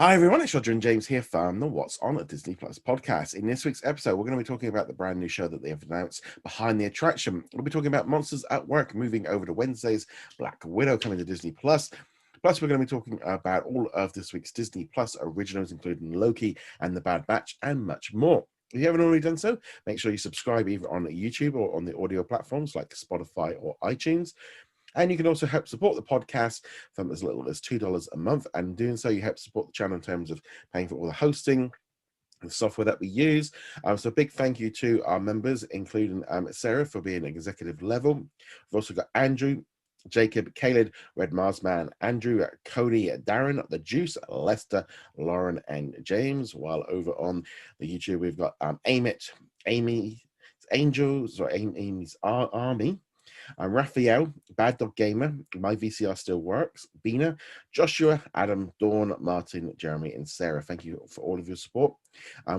Hi everyone, it's Roger and James here from the What's On at Disney Plus podcast. In this week's episode, we're going to be talking about the brand new show that they have announced, Behind the Attraction. We'll be talking about Monsters at Work moving over to Wednesdays, Black Widow coming to Disney Plus. Plus, we're going to be talking about all of this week's Disney Plus originals, including Loki and The Bad Batch, and much more. If you haven't already done so, make sure you subscribe either on YouTube or on the audio platforms like Spotify or iTunes. And you can also help support the podcast from as little as $2 a month. And doing so, you help support the channel in terms of paying for all the hosting, the software that we use. So a big thank you to our members, including Sarah for being executive level. We've also got Andrew, Jacob, Caleb, Red Marsman, Andrew, Cody, Darren, The Juice, Lester, Lauren, and James. While over on the YouTube, we've got Amy's Army, Raphael, Bad Dog Gamer, My VCR Still Works, Bina, Joshua, Adam, Dawn, Martin, Jeremy, and Sarah. Thank you for all of your support.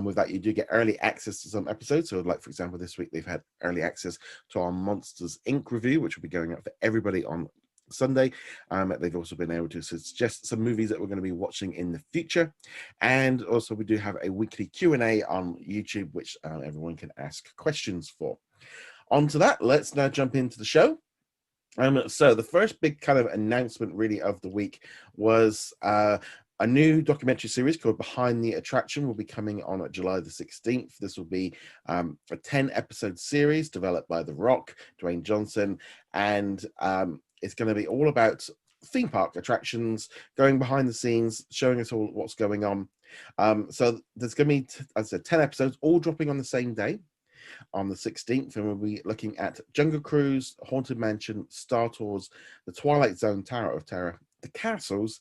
With that, you do get early access to some episodes. So, like, for example, this week they've had early access to our Monsters Inc. review, which will be going out for everybody on Sunday. They've also been able to suggest some movies that we're going to be watching in the future. And also, we do have a weekly Q&A on YouTube, which everyone can ask questions for. On to that, let's now jump into the show. So the first big kind of announcement really of the week was a new documentary series called Behind the Attraction will be coming on July the 16th. This will be a 10-episode series developed by The Rock, Dwayne Johnson, and it's going to be all about theme park attractions, going behind the scenes, showing us all what's going on. So there's going to be, as I said, 10 episodes, all dropping on the same day, on the 16th, and we'll be looking at Jungle Cruise, Haunted Mansion, Star Tours, the Twilight Zone, Tower of Terror, the Castles,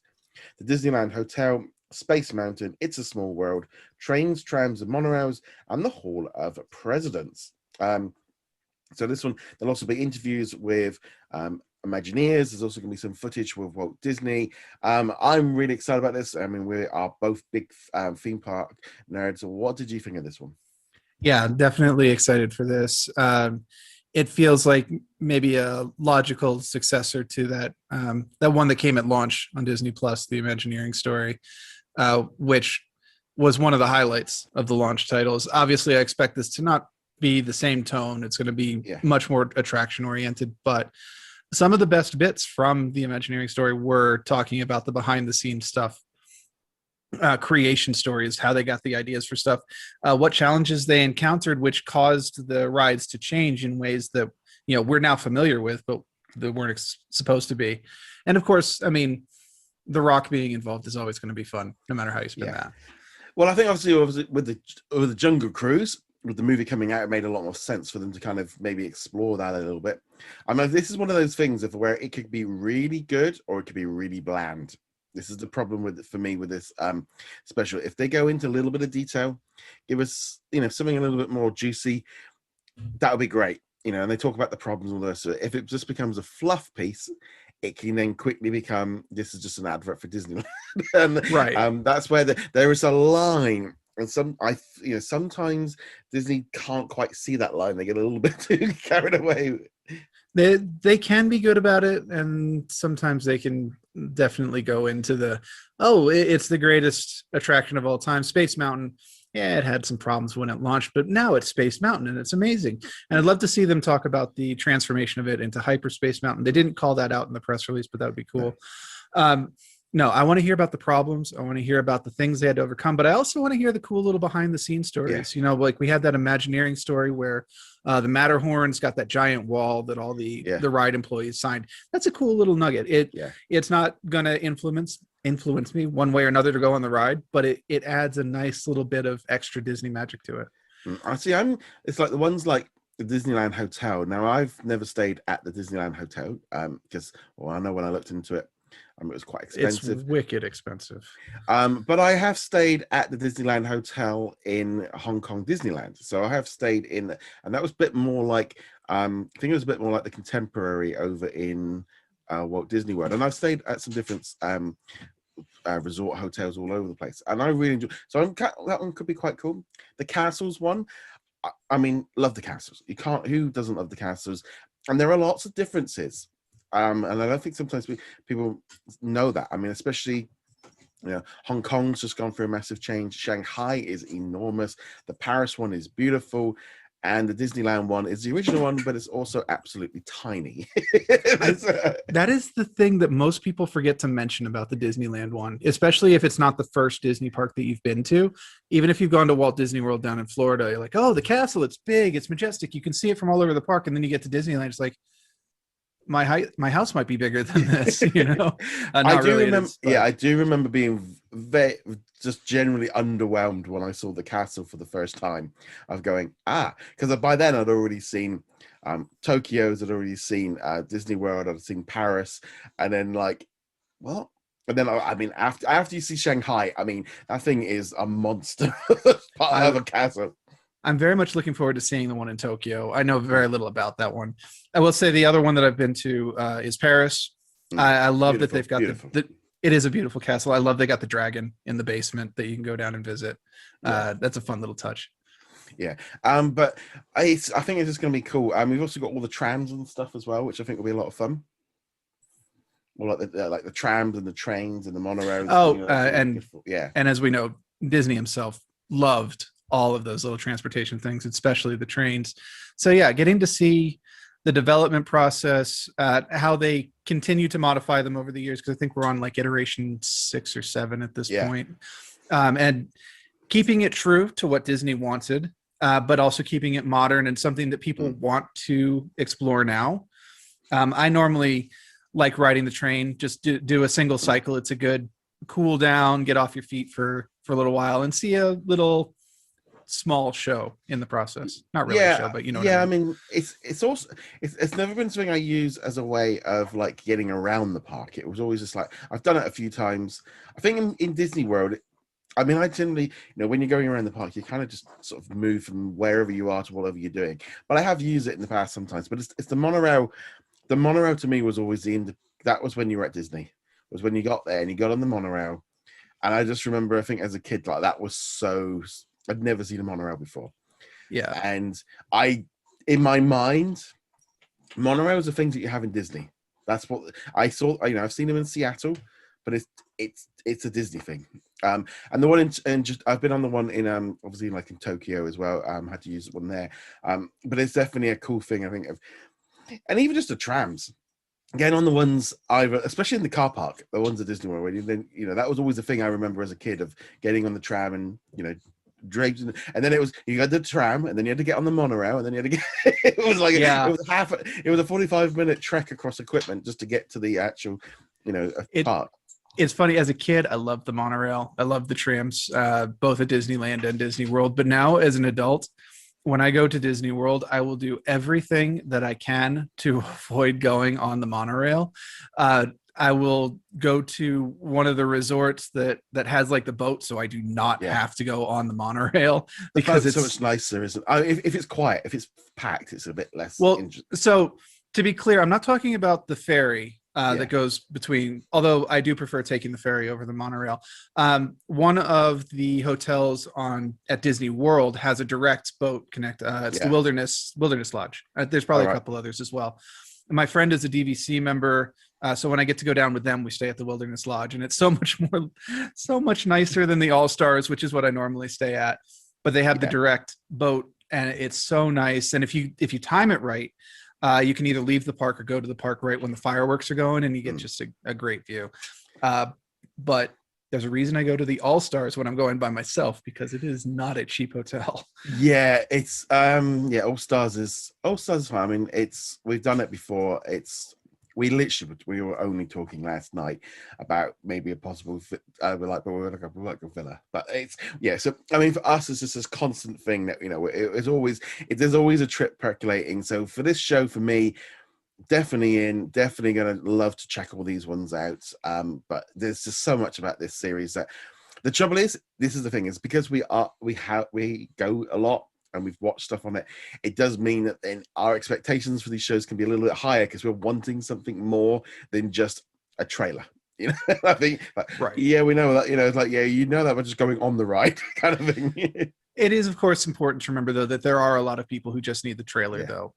the Disneyland Hotel, Space Mountain, It's a Small World, Trains, Trams, and Monorails, and the Hall of Presidents. So this one, there'll also be interviews with Imagineers. There's also going to be some footage with Walt Disney. I'm really excited about this. I mean, we are both big theme park nerds. What did you think of this one? Yeah, definitely excited for this. It feels like maybe a logical successor to that one that came at launch on Disney Plus, the Imagineering story, which was one of the highlights of the launch titles. Obviously, I expect this to not be the same tone. It's going to be much more attraction oriented, but some of the best bits from the Imagineering story were talking about the behind the scenes stuff. Creation stories, how they got the ideas for stuff, what challenges they encountered, which caused the rides to change in ways that we're now familiar with, but they weren't supposed to be. And of course, I mean, The Rock being involved is always going to be fun, no matter how you spin that. Well, I think obviously with the Jungle Cruise, with the movie coming out, it made a lot more sense for them to kind of maybe explore that a little bit. I mean, this is one of those things of where it could be really good or it could be really bland. This is the problem for me with this special. If they go into a little bit of detail, give us, something a little bit more juicy, that would be great. And they talk about the problems and all this. So if it just becomes a fluff piece, it can then quickly become, this is just an advert for Disneyland. And, right. That's where there is a line. And sometimes Disney can't quite see that line. They get a little bit too carried away. They can be good about it, and sometimes they can definitely go into it's the greatest attraction of all time. Space Mountain, it had some problems when it launched, but now it's Space Mountain and it's amazing. And I'd love to see them talk about the transformation of it into Hyperspace Mountain. They didn't call that out in the press release, but that would be cool. No, I want to hear about the problems. I want to hear about the things they had to overcome, but I also want to hear the cool little behind the scenes stories. Like we had that Imagineering story where the Matterhorn's got that giant wall that all the ride employees signed. That's a cool little nugget. It's not going to influence me one way or another to go on the ride, but it adds a nice little bit of extra Disney magic to it. I see. It's like the ones like the Disneyland Hotel. Now, I've never stayed at the Disneyland Hotel because, I know when I looked into it, it was quite expensive. It's wicked expensive. But I have stayed at the Disneyland Hotel in Hong Kong Disneyland. So I have stayed in, and that was a bit more like, I think it was a bit more like the Contemporary over in Walt Disney World. And I've stayed at some different resort hotels all over the place. And I really enjoy, so that one could be quite cool. The Castles one, I mean, love the Castles. Who doesn't love the Castles? And there are lots of differences. And I don't think sometimes people know that. I mean, especially Yeah, Hong Kong's just gone through a massive change. Shanghai is enormous. The Paris one is beautiful. And the Disneyland one is the original one, but it's also absolutely tiny. That is the thing that most people forget to mention about the Disneyland one, especially if it's not the first Disney park that you've been to. Even if you've gone to Walt Disney World down in Florida, you're like, oh, the castle, it's big, it's majestic. You can see it from all over the park. And then you get to Disneyland, it's like, my house might be bigger than this, you know. I Not do really. remember. Is, but... Yeah, I do remember being very just generally underwhelmed when I saw the castle for the first time. Of going because by then I'd already seen Tokyo's, I'd already seen Disney World, I'd seen Paris, and then like, well, and then I mean after you see Shanghai, I mean that thing is a monster part of a castle. I'm very much looking forward to seeing the one in Tokyo. I know very little about that one. I will say the other one that I've been to is Paris. I love that they've got the. It is a beautiful castle. I love they got the dragon in the basement that you can go down and visit. That's a fun little touch. Yeah, but I think it's just going to be cool. We've also got all the trams and stuff as well, which I think will be a lot of fun. Well, like the trams and the trains and the monorails. Oh, you know, and as we know, Disney himself loved all of those little transportation things, especially the trains. So yeah, getting to see the development process, how they continue to modify them over the years, because I think we're on like iteration 6 or 7 at this point, and keeping it true to what Disney wanted, but also keeping it modern and something that people want to explore now. I normally like riding the train, just do a single cycle. It's a good cool down, get off your feet for a little while and see a little small show in the process. Not really a show, but you know what I mean? It's also it's never been something I use as a way of like getting around the park. It was always just like I've done it a few times. I think in Disney World, I mean, I generally, when you're going around the park, you kind of just sort of move from wherever you are to whatever you're doing. But I have used it in the past sometimes. But it's the monorail. The monorail to me was always that was when you were at Disney. Was when you got there and you got on the monorail. And I just remember, I think as a kid, like that was so. I'd never seen a monorail before. Yeah. And in my mind, monorails are things that you have in Disney. That's what I saw. I've seen them in Seattle, but it's a Disney thing. And the one in just I've been on the one in obviously like in Tokyo as well. Had to use one there. But it's definitely a cool thing, I think. And even just the trams. Getting on the ones especially in the car park, the ones at Disney World, where that was always a thing I remember as a kid of getting on the tram and drapes, and then it was you had the tram, and then you had to get on the monorail, and then you had to get. It was like it was a 45-minute trek across equipment just to get to the actual, park. It's funny, as a kid, I loved the monorail. I loved the trams, both at Disneyland and Disney World. But now, as an adult, when I go to Disney World, I will do everything that I can to avoid going on the monorail. I will go to one of the resorts that has like the boat, so I do not have to go on the monorail because it's so much nicer, isn't it? If it's quiet, if it's packed, it's a bit less. Well, so to be clear, I'm not talking about the ferry that goes between, although I do prefer taking the ferry over the monorail. One of the hotels at Disney World has a direct boat connect. It's the Wilderness Lodge. There's probably a couple others as well. My friend is a DVC member. So when I get to go down with them, we stay at the Wilderness Lodge, and it's so much nicer than the All Stars, which is what I normally stay at. But they have the direct boat, and it's so nice. And if you time it right, you can either leave the park or go to the park right when the fireworks are going, and you get just a great view. But there's a reason I go to the All Stars when I'm going by myself, because it is not a cheap hotel. Yeah, it's All Stars is fun. I mean, we've done it before. We were only talking last night about maybe a possible we're like a villa, but so I mean, for us it's just this constant thing that there's always a trip percolating. So for this show, for me, definitely gonna love to check all these ones out. But there's just so much about this series that the trouble is, this is the thing, is because we go a lot and we've watched stuff on it, it does mean that then our expectations for these shows can be a little bit higher, because we're wanting something more than just a trailer. I think, right? Yeah, we know that. It's like, that we're just going on the ride, kind of thing. It is, of course, important to remember, though, that there are a lot of people who just need the trailer, though.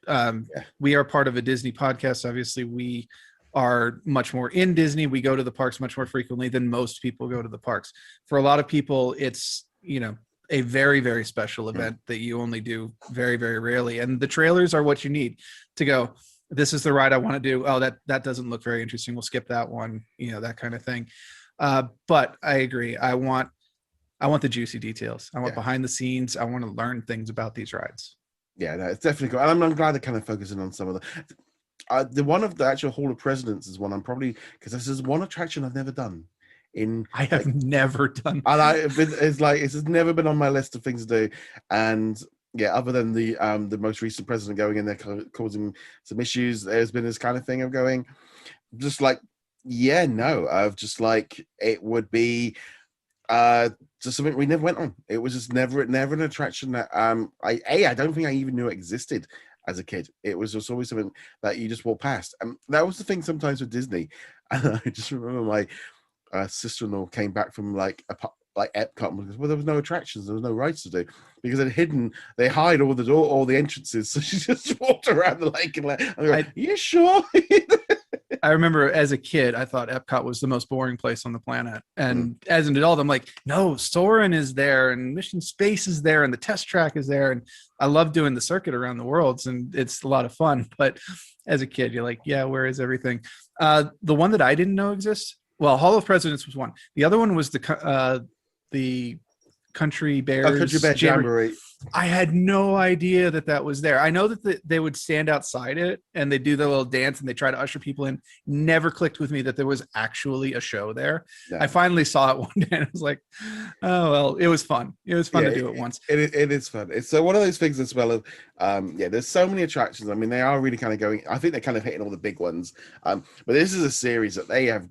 We are part of a Disney podcast. Obviously, we are much more in Disney. We go to the parks much more frequently than most people go to the parks. For a lot of people, it's, a very, very special event that you only do very, very rarely. And the trailers are what you need to go, this is the ride I want to do. Oh, that doesn't look very interesting. We'll skip that one, that kind of thing. But I agree. I want the juicy details. I want behind the scenes. I want to learn things about these rides. Yeah, no, it's definitely cool. And I'm glad they're kind of focusing on some of the one of the actual Hall of Presidents is one I'm probably, because this is one attraction I've never done. I have never done. And it's just never been on my list of things to do. And yeah, other than the most recent president going in there causing some issues, there's been this kind of thing of going, just like, of just like it would be just something we never went on. It was just never an attraction that I don't think I even knew it existed as a kid. It was just always something that you just walk past. And that was the thing sometimes with Disney. And I just remember my sister-in-law came back from like Epcot because, well, there was no attractions, there was no rides to do because they hide all the entrances. So she just walked around the lake and like, you sure? I remember as a kid, I thought Epcot was the most boring place on the planet. And as an adult, I'm like, no, Soarin' is there and Mission Space is there and the test track is there. And I love doing the circuit around the worlds and it's a lot of fun. But as a kid, you're like, yeah, where is everything? The one that I didn't know exists, well, Hall of Presidents was one. The other one was the Country Bears. Country Bear Jamboree. I had no idea that was there. I know that they would stand outside it and they do their little dance and they try to usher people in. Never clicked with me that there was actually a show there. Yeah. I finally saw it one day and I was like, oh, well, it was fun. It was fun to do it once. It is fun. It's so one of those things as well of, there's so many attractions. I mean, they are really kind of going, I think they're kind of hitting all the big ones. But this is a series that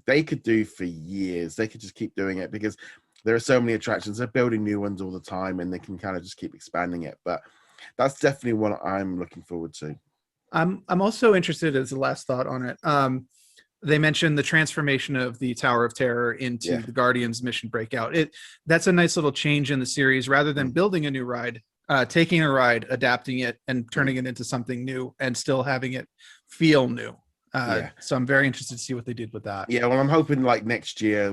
they could do for years. They could just keep doing it because there are so many attractions. They're building new ones all the time and they can kind of just keep expanding it. But that's definitely one I'm looking forward to. I'm also interested as a last thought on it. They mentioned the transformation of the Tower of Terror into the Guardians Mission Breakout. That's a nice little change in the series rather than building a new ride, taking a ride, adapting it and turning it into something new and still having it feel new. So I'm very interested to see what they did with that. Yeah, well, I'm hoping like next year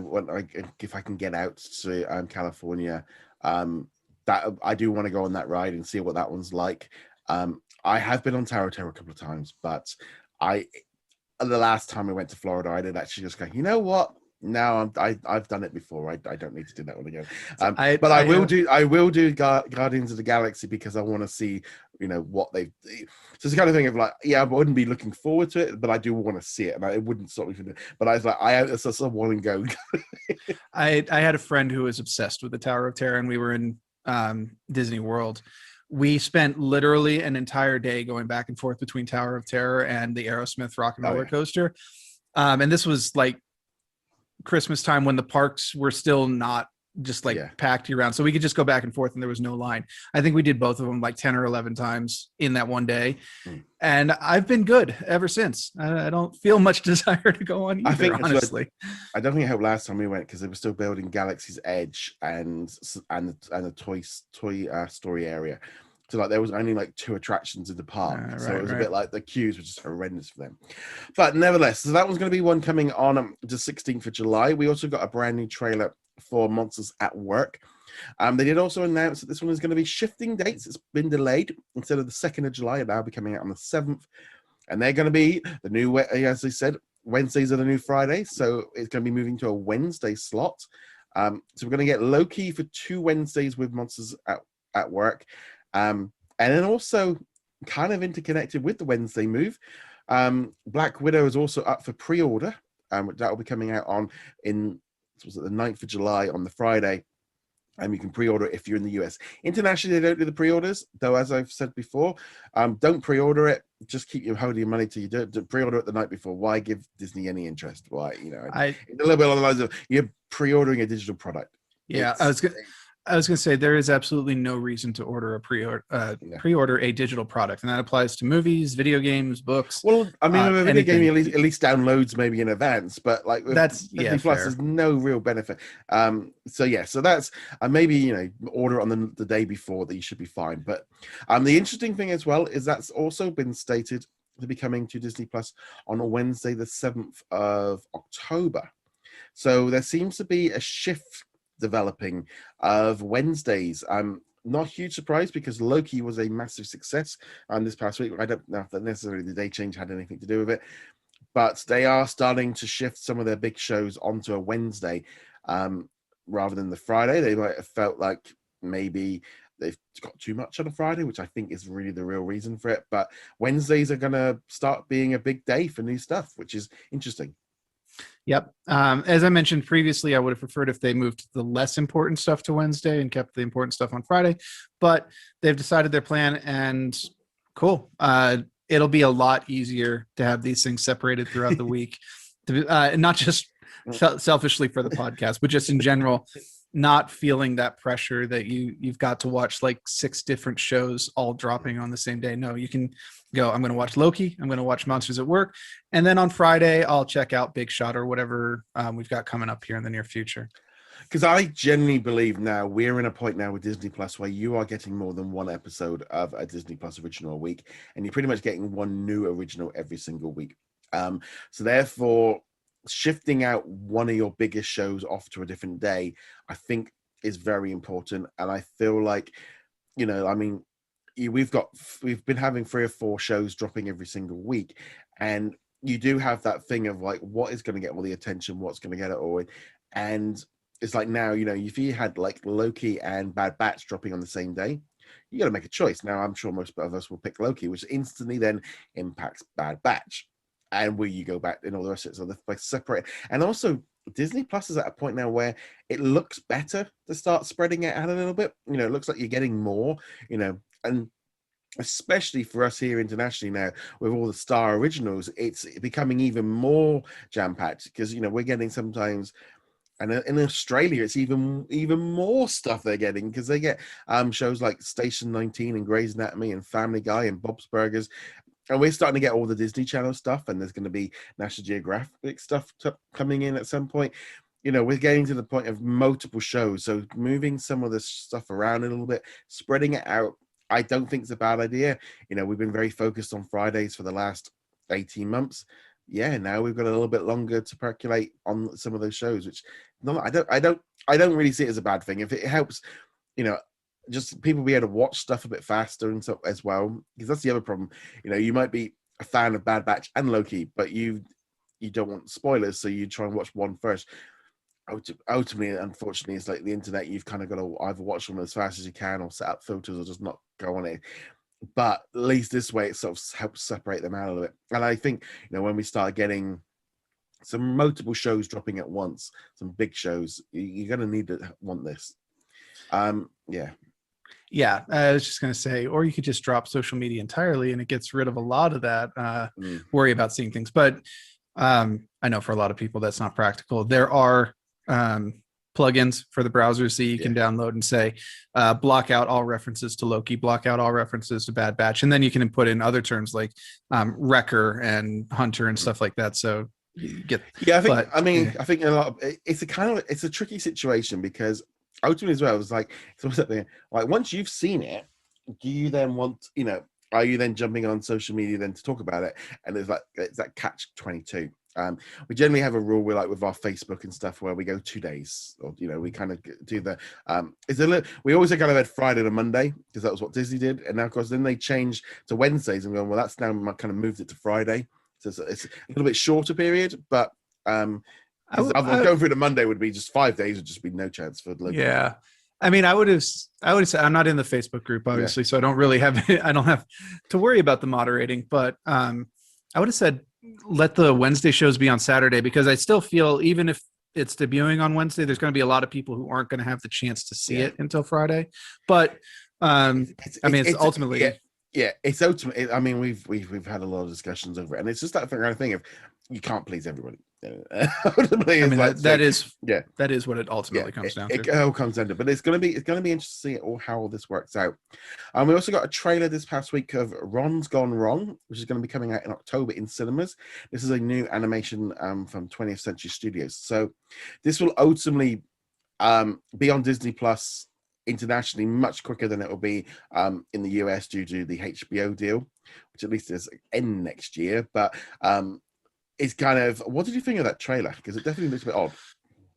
if I can get out to California, that I do want to go on that ride and see what that one's like. I have been on Tower of Terror a couple of times, but the last time I went to Florida, I did actually just go, you know what? No, I've done it before. I don't need to do that one again. But I will do Guardians of the Galaxy because I want to see, what they. So it's the kind of thing of like, I wouldn't be looking forward to it, but I do want to see it, and it wouldn't stop me from it. But I was like, it's just a want and go. I had a friend who was obsessed with the Tower of Terror, and we were in Disney World. We spent literally an entire day going back and forth between Tower of Terror and the Aerosmith Rock and Roller Coaster, and this was like Christmas time when the parks were still not just packed year round, so we could just go back and forth and there was no line. I think we did both of them like 10 or 11 times in that one day, and I've been good ever since. I don't feel much desire to go on either, honestly. I don't think it helped last time we went because they were still building Galaxy's Edge and the Toy Story area. So like there was only like 2 attractions in the park, so it was a bit like the queues were just horrendous for them. But nevertheless, so that was going to be one coming on the 16th of July. We also got a brand new trailer for Monsters at Work. They did also announce that this one is going to be shifting dates. It's been delayed. Instead of the 2nd of July, it'll now be coming out on the 7th. And they're going to be the new, as they said, Wednesdays are the new Fridays. So it's going to be moving to a Wednesday slot. So we're going to get Loki for 2 Wednesdays with Monsters at Work. And then also kind of interconnected with the Wednesday move, Black Widow is also up for pre-order. That will be coming out the 9th of July on the Friday. And you can pre-order it if you're in the US. Internationally, they don't do the pre-orders, though, as I've said before. Don't pre-order it. Just keep holding your money till you do it. Pre-order it the night before. Why give Disney any interest? Why, it's a little bit along the lines of you're pre-ordering a digital product. Yeah, I was going to say there is absolutely no reason to order pre-order a digital product, and that applies to movies, video games, books. Well, I mean, a video game at least downloads maybe in advance, but like with Disney Plus, there's no real benefit. So that's maybe order it on the day before that you should be fine. But the interesting thing as well is that's also been stated to be coming to Disney Plus on Wednesday, the 7th of October. So there seems to be a shift developing of Wednesdays. Not a huge surprise because Loki was a massive success this past week. I don't know if that necessarily the day change had anything to do with it, but they are starting to shift some of their big shows onto a Wednesday rather than the Friday. They might have felt like maybe they've got too much on a Friday, which I think is really the real reason for it. But Wednesdays are going to start being a big day for new stuff, which is interesting. Yep. As I mentioned previously, I would have preferred if they moved the less important stuff to Wednesday and kept the important stuff on Friday, but they've decided their plan, and cool. It'll be a lot easier to have these things separated throughout the week, not just selfishly for the podcast, but just in general, not feeling that pressure that you've got to watch like 6 different shows all dropping on the same day. No, you can go, I'm going to watch Loki, I'm going to watch Monsters at Work, and then on Friday I'll check out Big Shot or whatever we've got coming up here in the near future. Because I genuinely believe now we're in a point now with Disney Plus where you are getting more than one episode of a Disney Plus original a week, and you're pretty much getting one new original every single week. So therefore, shifting out one of your biggest shows off to a different day, I think is very important. And I feel like, I mean, we've been having 3 or 4 shows dropping every single week, and you do have that thing of like, what is going to get all the attention, what's going to get it all in. And it's like now, if you had like Loki and Bad Batch dropping on the same day, you got to make a choice. Now, I'm sure most of us will pick Loki, which instantly then impacts Bad Batch. And where you go back and all the rest of it. So they're separate. And also, Disney Plus is at a point now where it looks better to start spreading it out a little bit. It looks like you're getting more, and especially for us here internationally now with all the Star originals, it's becoming even more jam-packed because, we're getting sometimes. And in Australia, it's even more stuff they're getting because they get shows like Station 19 and Grey's Anatomy and Family Guy and Bob's Burgers. And we're starting to get all the Disney Channel stuff, and there's going to be National Geographic stuff coming in at some point. We're getting to the point of multiple shows. So moving some of this stuff around a little bit, spreading it out, I don't think it's a bad idea. We've been very focused on Fridays for the last 18 months. Yeah, now we've got a little bit longer to percolate on some of those shows, which I don't really see it as a bad thing. If it helps, just people be able to watch stuff a bit faster and so as well, because that's the other problem. You might be a fan of Bad Batch and Loki, but you don't want spoilers, so you try and watch one first. Ultimately, unfortunately, it's like the internet. You've kind of got to either watch them as fast as you can, or set up filters, or just not go on it. But at least this way, it sort of helps separate them out a little bit. And I think when we start getting some multiple shows dropping at once, some big shows, you're going to need to want this. Yeah, I was just going to say, or you could just drop social media entirely and it gets rid of a lot of that worry about seeing things. But I know for a lot of people that's not practical. There are plugins for the browsers that you can download and say, block out all references to Loki, block out all references to Bad Batch. And then you can put in other terms like Wrecker and Hunter and stuff like that. So you get, I think a lot of, it's a tricky situation because ultimately as well, it's like, once you've seen it, do you then want, are you then jumping on social media then to talk about it? And it's that catch-22. We generally have a rule with our Facebook and stuff where we go 2 days, or we kind of do the we always kind of had Friday to Monday because that was what Disney did, and now of course then they changed to Wednesdays and going, well, that's now kind of moved it to Friday, so it's a little bit shorter period, but going through the Monday would be just 5 days, would just be no chance for Loki. Yeah. I mean, I would have said, I'm not in the Facebook group, obviously, so I don't really have to worry about the moderating, but I would have said, let the Wednesday shows be on Saturday, because I still feel even if it's debuting on Wednesday, there's going to be a lot of people who aren't going to have the chance to see it until Friday. But it's ultimately. It's ultimately. I mean, we've had a lot of discussions over it, and it's just that kind of thing of you can't please everybody. Ultimately, that is what it ultimately comes down to. It all comes down to, but it's going to be interesting to see how all this works out. We also got a trailer this past week of Ron's Gone Wrong, which is going to be coming out in October in cinemas. This is a new animation from 20th Century Studios. So this will ultimately be on Disney Plus internationally much quicker than it will be in the US due to the HBO deal. which at least is in next year. But it's kind of, what did you think of that trailer? Because it definitely looks a bit odd.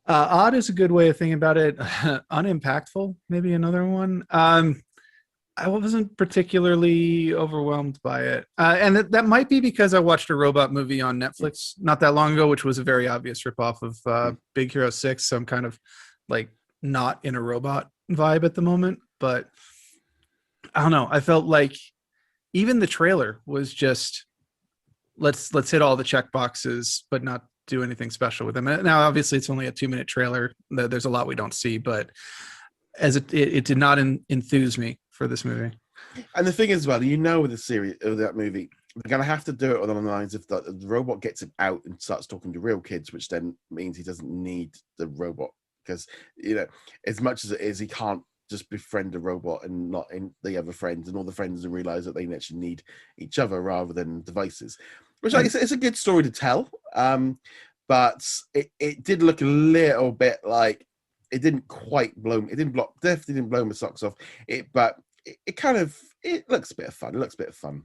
Odd is a good way of thinking about it. Unimpactful, maybe another one. I wasn't particularly overwhelmed by it. And that might be because I watched a robot movie on Netflix not that long ago, which was a very obvious ripoff of Big Hero 6. So I'm kind of like not in a robot vibe at the moment. But I don't know. I felt like even the trailer was just let's hit all the check boxes, but not do anything special with them. Now, obviously, it's only a 2-minute trailer. There's a lot we don't see, but as it did not enthuse me for this movie. And the thing is, well, with the series or that movie, they're going to have to do it along the lines of the robot gets him out and starts talking to real kids, which then means he doesn't need the robot because, as much as it is, he can't just befriend a robot and not in the other friends, and all the friends realize that they actually need each other rather than devices, which it's a good story to tell. But it did look a little bit like it didn't quite definitely didn't blow my socks off. But it looks a bit of fun. It looks a bit of fun.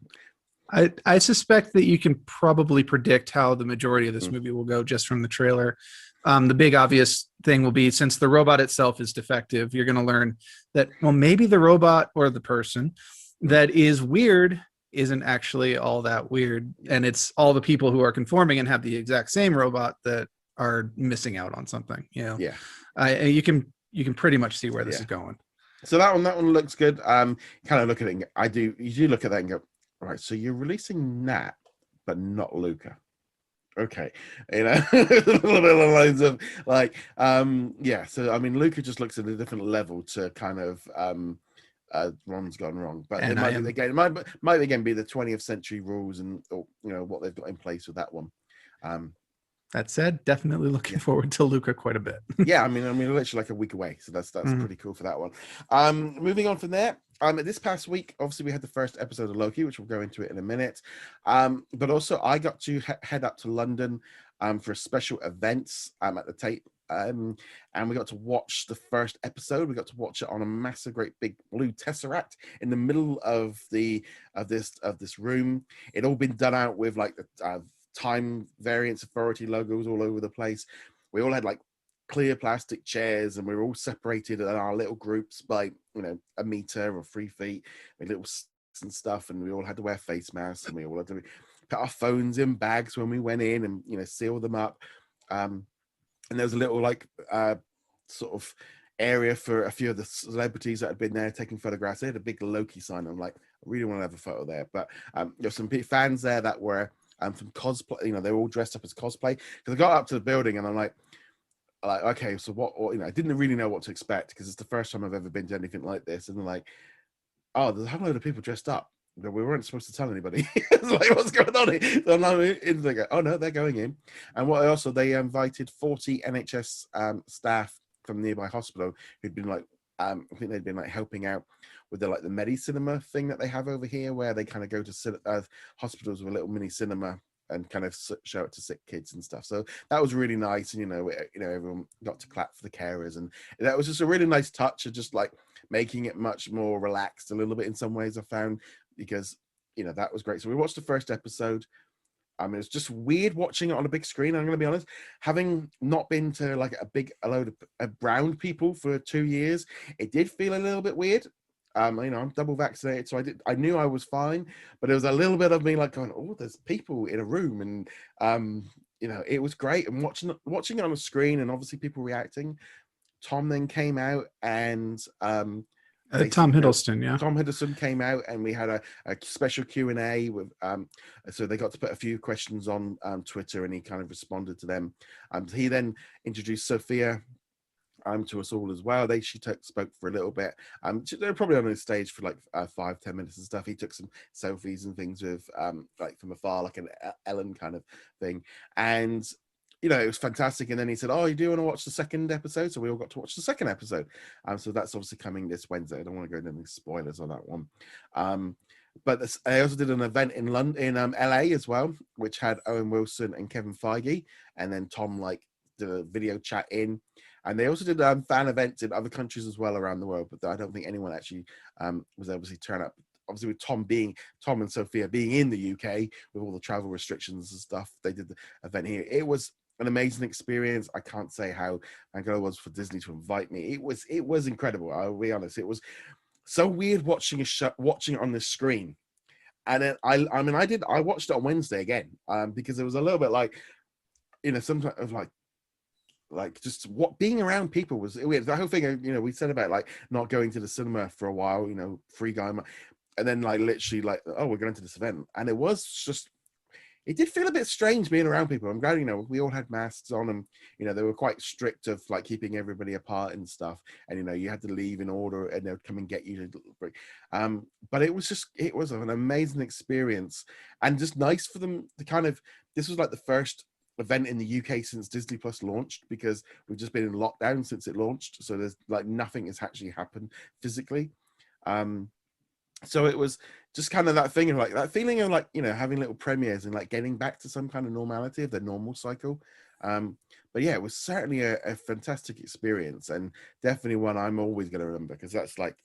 I suspect that you can probably predict how the majority of this movie will go just from the trailer. The big obvious thing will be, since the robot itself is defective, you're going to learn that, well, maybe the robot or the person that is weird isn't actually all that weird. And it's all the people who are conforming and have the exact same robot that are missing out on something. Yeah. You can pretty much see where this is going. So that one looks good. Kind of look at it. You do look at that and go, all right, so you're releasing Nat, but not Luca. Okay, a little bit along the lines of like, So I mean, Luca just looks at a different level to kind of Ron's gone wrong, but it might again be the 20th century rules and what they've got in place with that one. That said, definitely looking forward to Luca quite a bit. I mean, literally like a week away, so that's pretty cool for that one. Moving on from there. This past week, obviously, we had the first episode of Loki, which we'll go into it in a minute. But also, I got to head up to London for special events at the Tate, and we got to watch the first episode. We got to watch it on a massive, great big blue tesseract in the middle of this room. It all been done out with like the Time Variance Authority logos all over the place. We all had like clear plastic chairs, and we were all separated in our little groups by a meter or 3 feet with little and stuff, and we all had to wear face masks, and we all had to put our phones in bags when we went in and seal them up. And there was a little like sort of area for a few of the celebrities that had been there taking photographs. They had a big Loki sign. I'm like, I really want to have a photo there. But there's some fans there that were from cosplay. They were all dressed up as cosplay. Because I got up to the building and I'm like, okay, so what? I didn't really know what to expect because it's the first time I've ever been to anything like this. And they're like, oh, there's a whole load of people dressed up. We weren't supposed to tell anybody. It's like, what's going on here? So they go, oh no, they're going in. And they invited 40 NHS staff from nearby hospital who'd been like, I think they'd been like helping out with the Medi Cinema thing that they have over here, where they kind of go to hospitals with a little mini cinema and kind of show it to sick kids and stuff. So that was really nice. And, everyone got to clap for the carers. And that was just a really nice touch of just like making it much more relaxed a little bit in some ways, I found, because, that was great. So we watched the first episode. I mean, it's just weird watching it on a big screen. I'm going to be honest, having not been to like a load of brown people for 2 years, it did feel a little bit weird. I'm double vaccinated, so I knew I was fine, but there was a little bit of me like going, oh, there's people in a room, and it was great. And watching it on a screen, and obviously people reacting. Tom then came out, and Tom Hiddleston, Tom Hiddleston came out, and we had a special Q&A with so they got to put a few questions on Twitter, and he kind of responded to them. He then introduced Sophia to us all as well. She spoke for a little bit. They're probably on the stage for like 5-10 minutes and stuff. He took some selfies and things with like from afar, like an Ellen kind of thing, and it was fantastic. And then he said, oh, you do want to watch the second episode? So we all got to watch the second episode. So that's obviously coming this Wednesday. I don't want to go into any spoilers on that one. But I also did an event in London, in LA as well, which had Owen Wilson and Kevin Feige, and then Tom did a video chat in. And they also did fan events in other countries as well around the world, but I don't think anyone actually was able to turn up obviously with Tom and Sophia being in the UK with all the travel restrictions and stuff, they did the event here. It was an amazing experience. I can't say how thankful I was for Disney to invite me. It was incredible. I'll be honest. It was so weird watching watching it on the screen. And then I watched it on Wednesday again, because it was a little bit like, sometimes of like just what being around people was weird. The whole thing, we said about like not going to the cinema for a while, free guy, and then like literally like, oh, we're going to this event, and it did feel a bit strange being around people. I'm glad, we all had masks on, and they were quite strict of like keeping everybody apart and stuff, and you had to leave in order, and they would come and get you to break. But it was an amazing experience, and just nice for them to kind of, this was like the first event in the UK since Disney Plus launched, because we've just been in lockdown since it launched, so there's like nothing has actually happened physically. So it was just kind of that thing of like that feeling of like, having little premieres and like getting back to some kind of normality of the normal cycle. But yeah, it was certainly a fantastic experience, and definitely one I'm always going to remember, because that's like,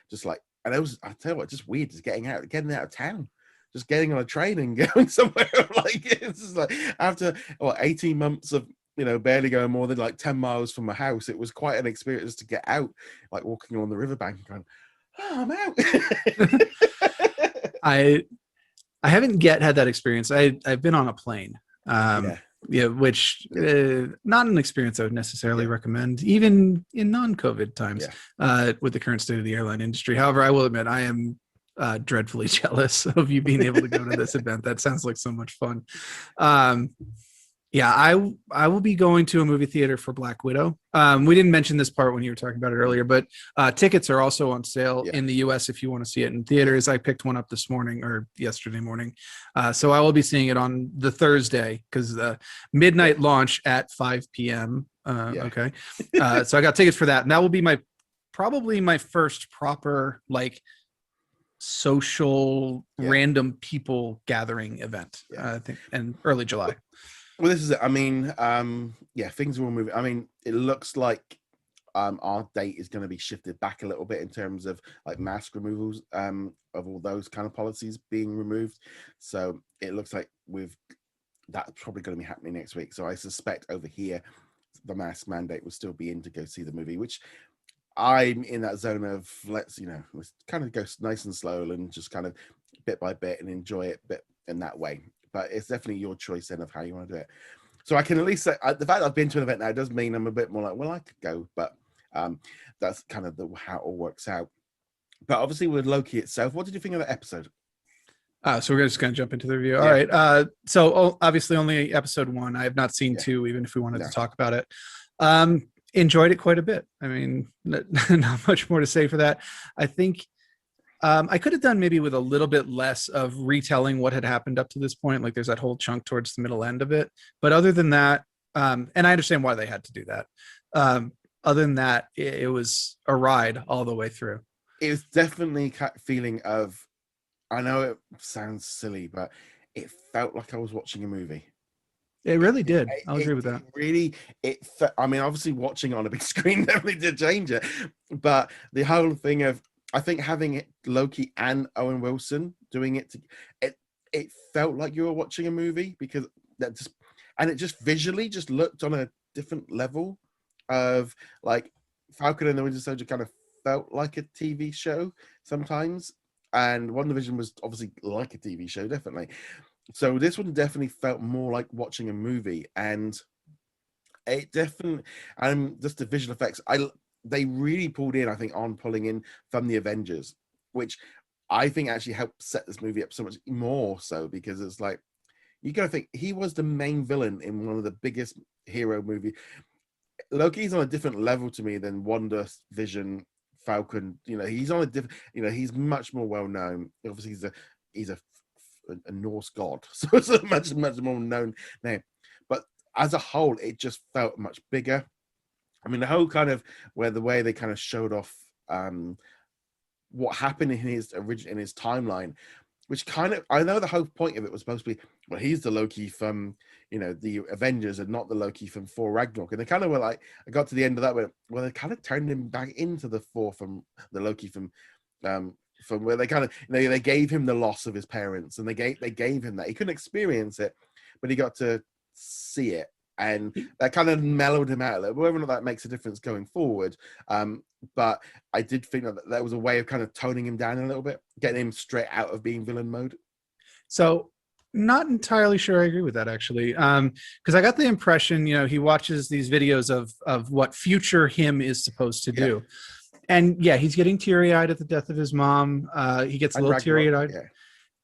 just like, and it was, I tell you what, just weird, just getting out of town, just getting on a train and going somewhere. Like, it's just like, after 18 months of barely going more than like 10 miles from my house, it was quite an experience to get out, like walking on the riverbank and going, oh, I'm out. I haven't yet had that experience. I've been on a plane. Which not an experience I would necessarily recommend, even in non-COVID times, with the current state of the airline industry. However, I will admit I am dreadfully jealous of you being able to go to this event. That sounds like so much fun. I will be going to a movie theater for Black Widow. We didn't mention this part when you were talking about it earlier, but tickets are also on sale in the US if you want to see it in theaters. I picked one up this morning or yesterday morning. So I will be seeing it on the Thursday, because the midnight launch at 5 p.m. Okay. So I got tickets for that. And that will be probably my first proper like social random people gathering event, I think, in early July. Well, this is it. I mean, things will move. I mean, it looks like our date is going to be shifted back a little bit in terms of like mask removals, of all those kind of policies being removed. So it looks like that's probably going to be happening next week. So I suspect over here, the mask mandate will still be in to go see the movie, which I'm in that zone of let's kind of go nice and slow and just kind of bit by bit and enjoy it bit in that way. But it's definitely your choice then of how you want to do it. So I can at least say the fact that I've been to an event now does mean I'm a bit more like, well, I could go, but that's kind of how it all works out. But obviously with Loki itself, what did you think of the episode? So we're just going to jump into the review. All right. So obviously only episode 1. I have not seen 2, even if we wanted to talk about it. Enjoyed it quite a bit. I mean, not much more to say for that. I think I could have done maybe with a little bit less of retelling what had happened up to this point. Like there's that whole chunk towards the middle end of it. But other than that, and I understand why they had to do that. Other than that, it was a ride all the way through. It was definitely a feeling of, I know it sounds silly, but it felt like I was watching a movie. It really did. I'll agree with that. I mean, obviously watching on a big screen definitely did change it. But the whole thing of, I think having Loki and Owen Wilson doing it, it felt like you were watching a movie, because it just visually just looked on a different level of like Falcon and the Winter Soldier kind of felt like a TV show sometimes. And Wanda Vision was obviously like a TV show, definitely. So this one definitely felt more like watching a movie, and it definitely, just the visual effects, they really pulled in, I think, on pulling in from the Avengers, which I think actually helped set this movie up so much more so, because it's like, you gotta think, he was the main villain in one of the biggest hero movies. Loki's on a different level to me than Wanda Vision, Falcon. He's on a different, he's much more well known. Obviously he's a Norse god, so it's a much more known name, but as a whole it just felt much bigger. I mean, the whole kind of the way they kind of showed off what happened in his timeline, which kind of, I know the whole point of it was supposed to be, well, he's the Loki from the Avengers and not the Loki from Thor Ragnarok, and they kind of were like, I got to the end of that, well, they kind of turned him back into the Loki from from where they kind of, they gave him the loss of his parents, and they gave him that. He couldn't experience it, but he got to see it, and that kind of mellowed him out a little. Whether or not that makes a difference going forward, but I did think that was a way of kind of toning him down a little bit, getting him straight out of being villain mode. So not entirely sure I agree with that, actually, because I got the impression, he watches these videos of what future him is supposed to do. And yeah, he's getting teary-eyed at the death of his mom. He gets a little teary-eyed.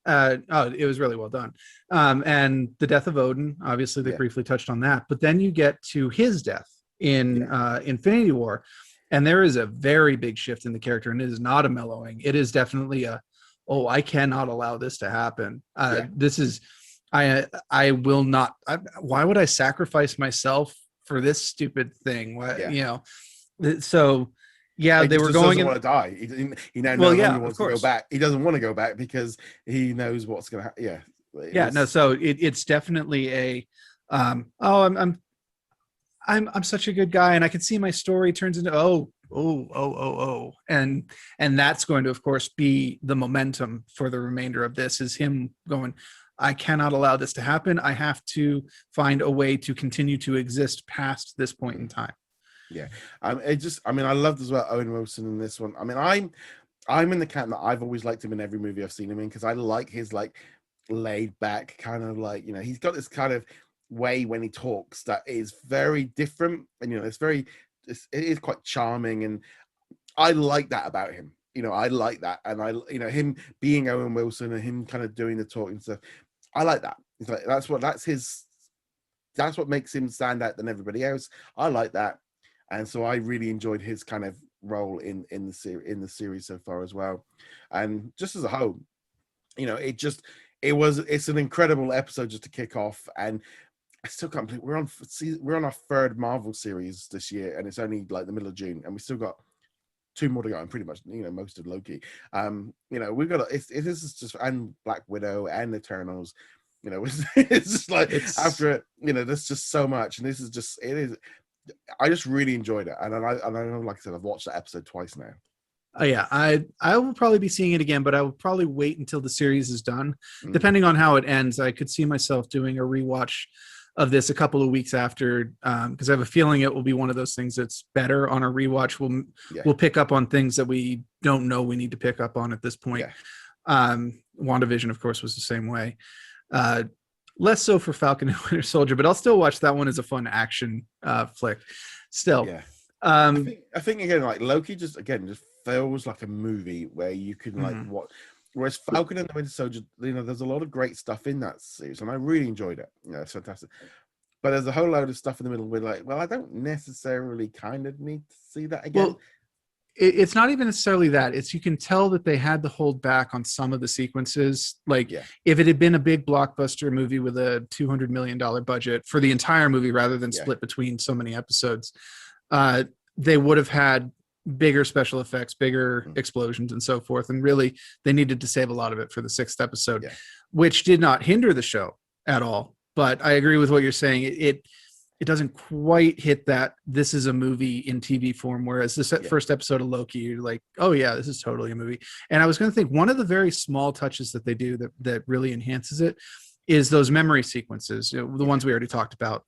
It was really well done. And the death of Odin, obviously they briefly touched on that. But then you get to his death in Infinity War, and there is a very big shift in the character, and it is not a mellowing. It is definitely I cannot allow this to happen. This is, I will not. Why would I sacrifice myself for this stupid thing? So. Yeah, they were going. Doesn't want to die. He now no longer wants to go back. He doesn't want to go back because he knows what's going to happen. No. So it's definitely a. I'm such a good guy, and I can see my story turns into and that's going to, of course, be the momentum for the remainder of this. Is him going, I cannot allow this to happen. I have to find a way to continue to exist past this point in time. I loved as well Owen Wilson in this one. I'm in the camp that I've always liked him in every movie I've seen him in, because I like his laid back kind of he's got this kind of way when he talks that is very different, and it is quite charming, and I like that about him. I like that, and him being Owen Wilson and him kind of doing the talking stuff. I like that. It's that's what makes him stand out than everybody else. I like that. And so I really enjoyed his kind of role in the series so far as well. And just as a whole, it's an incredible episode just to kick off. And I still can't believe we're on our third Marvel series this year, and it's only the middle of June, and we still got 2 more to go, and pretty much most of Loki. We've got this is just, and Black Widow and Eternals. It's just after it, there's just so much, and this is just I just really enjoyed it, and I know, like I said, I've watched that episode twice now. I will probably be seeing it again, but I will probably wait until the series is done. Depending on how it ends, I could see myself doing a rewatch of this a couple of weeks after, because I have a feeling it will be one of those things that's better on a rewatch. We'll pick up on things that we don't know we need to pick up on at this point. Wanda Vision, of course, was the same way. Less so for Falcon and Winter Soldier, but I'll still watch that one as a fun action flick. Still, I think again, Loki just feels like a movie where you can watch. Whereas Falcon and the Winter Soldier, there's a lot of great stuff in that series, and I really enjoyed it. It's fantastic. But there's a whole load of stuff in the middle where I don't necessarily kind of need to see that again. Well, it's not even necessarily that. It's, you can tell that they had to hold back on some of the sequences. If it had been a big blockbuster movie with a $200 million budget for the entire movie rather than split between so many episodes, they would have had bigger special effects, bigger explosions, and so forth. And really, they needed to save a lot of it for the 6th episode, which did not hinder the show at all. But I agree with what you're saying. It doesn't quite hit that this is a movie in TV form, whereas this first episode of Loki, you're like, oh yeah, this is totally a movie. And I was going to think one of the very small touches that they do that really enhances it is those memory sequences, the ones we already talked about,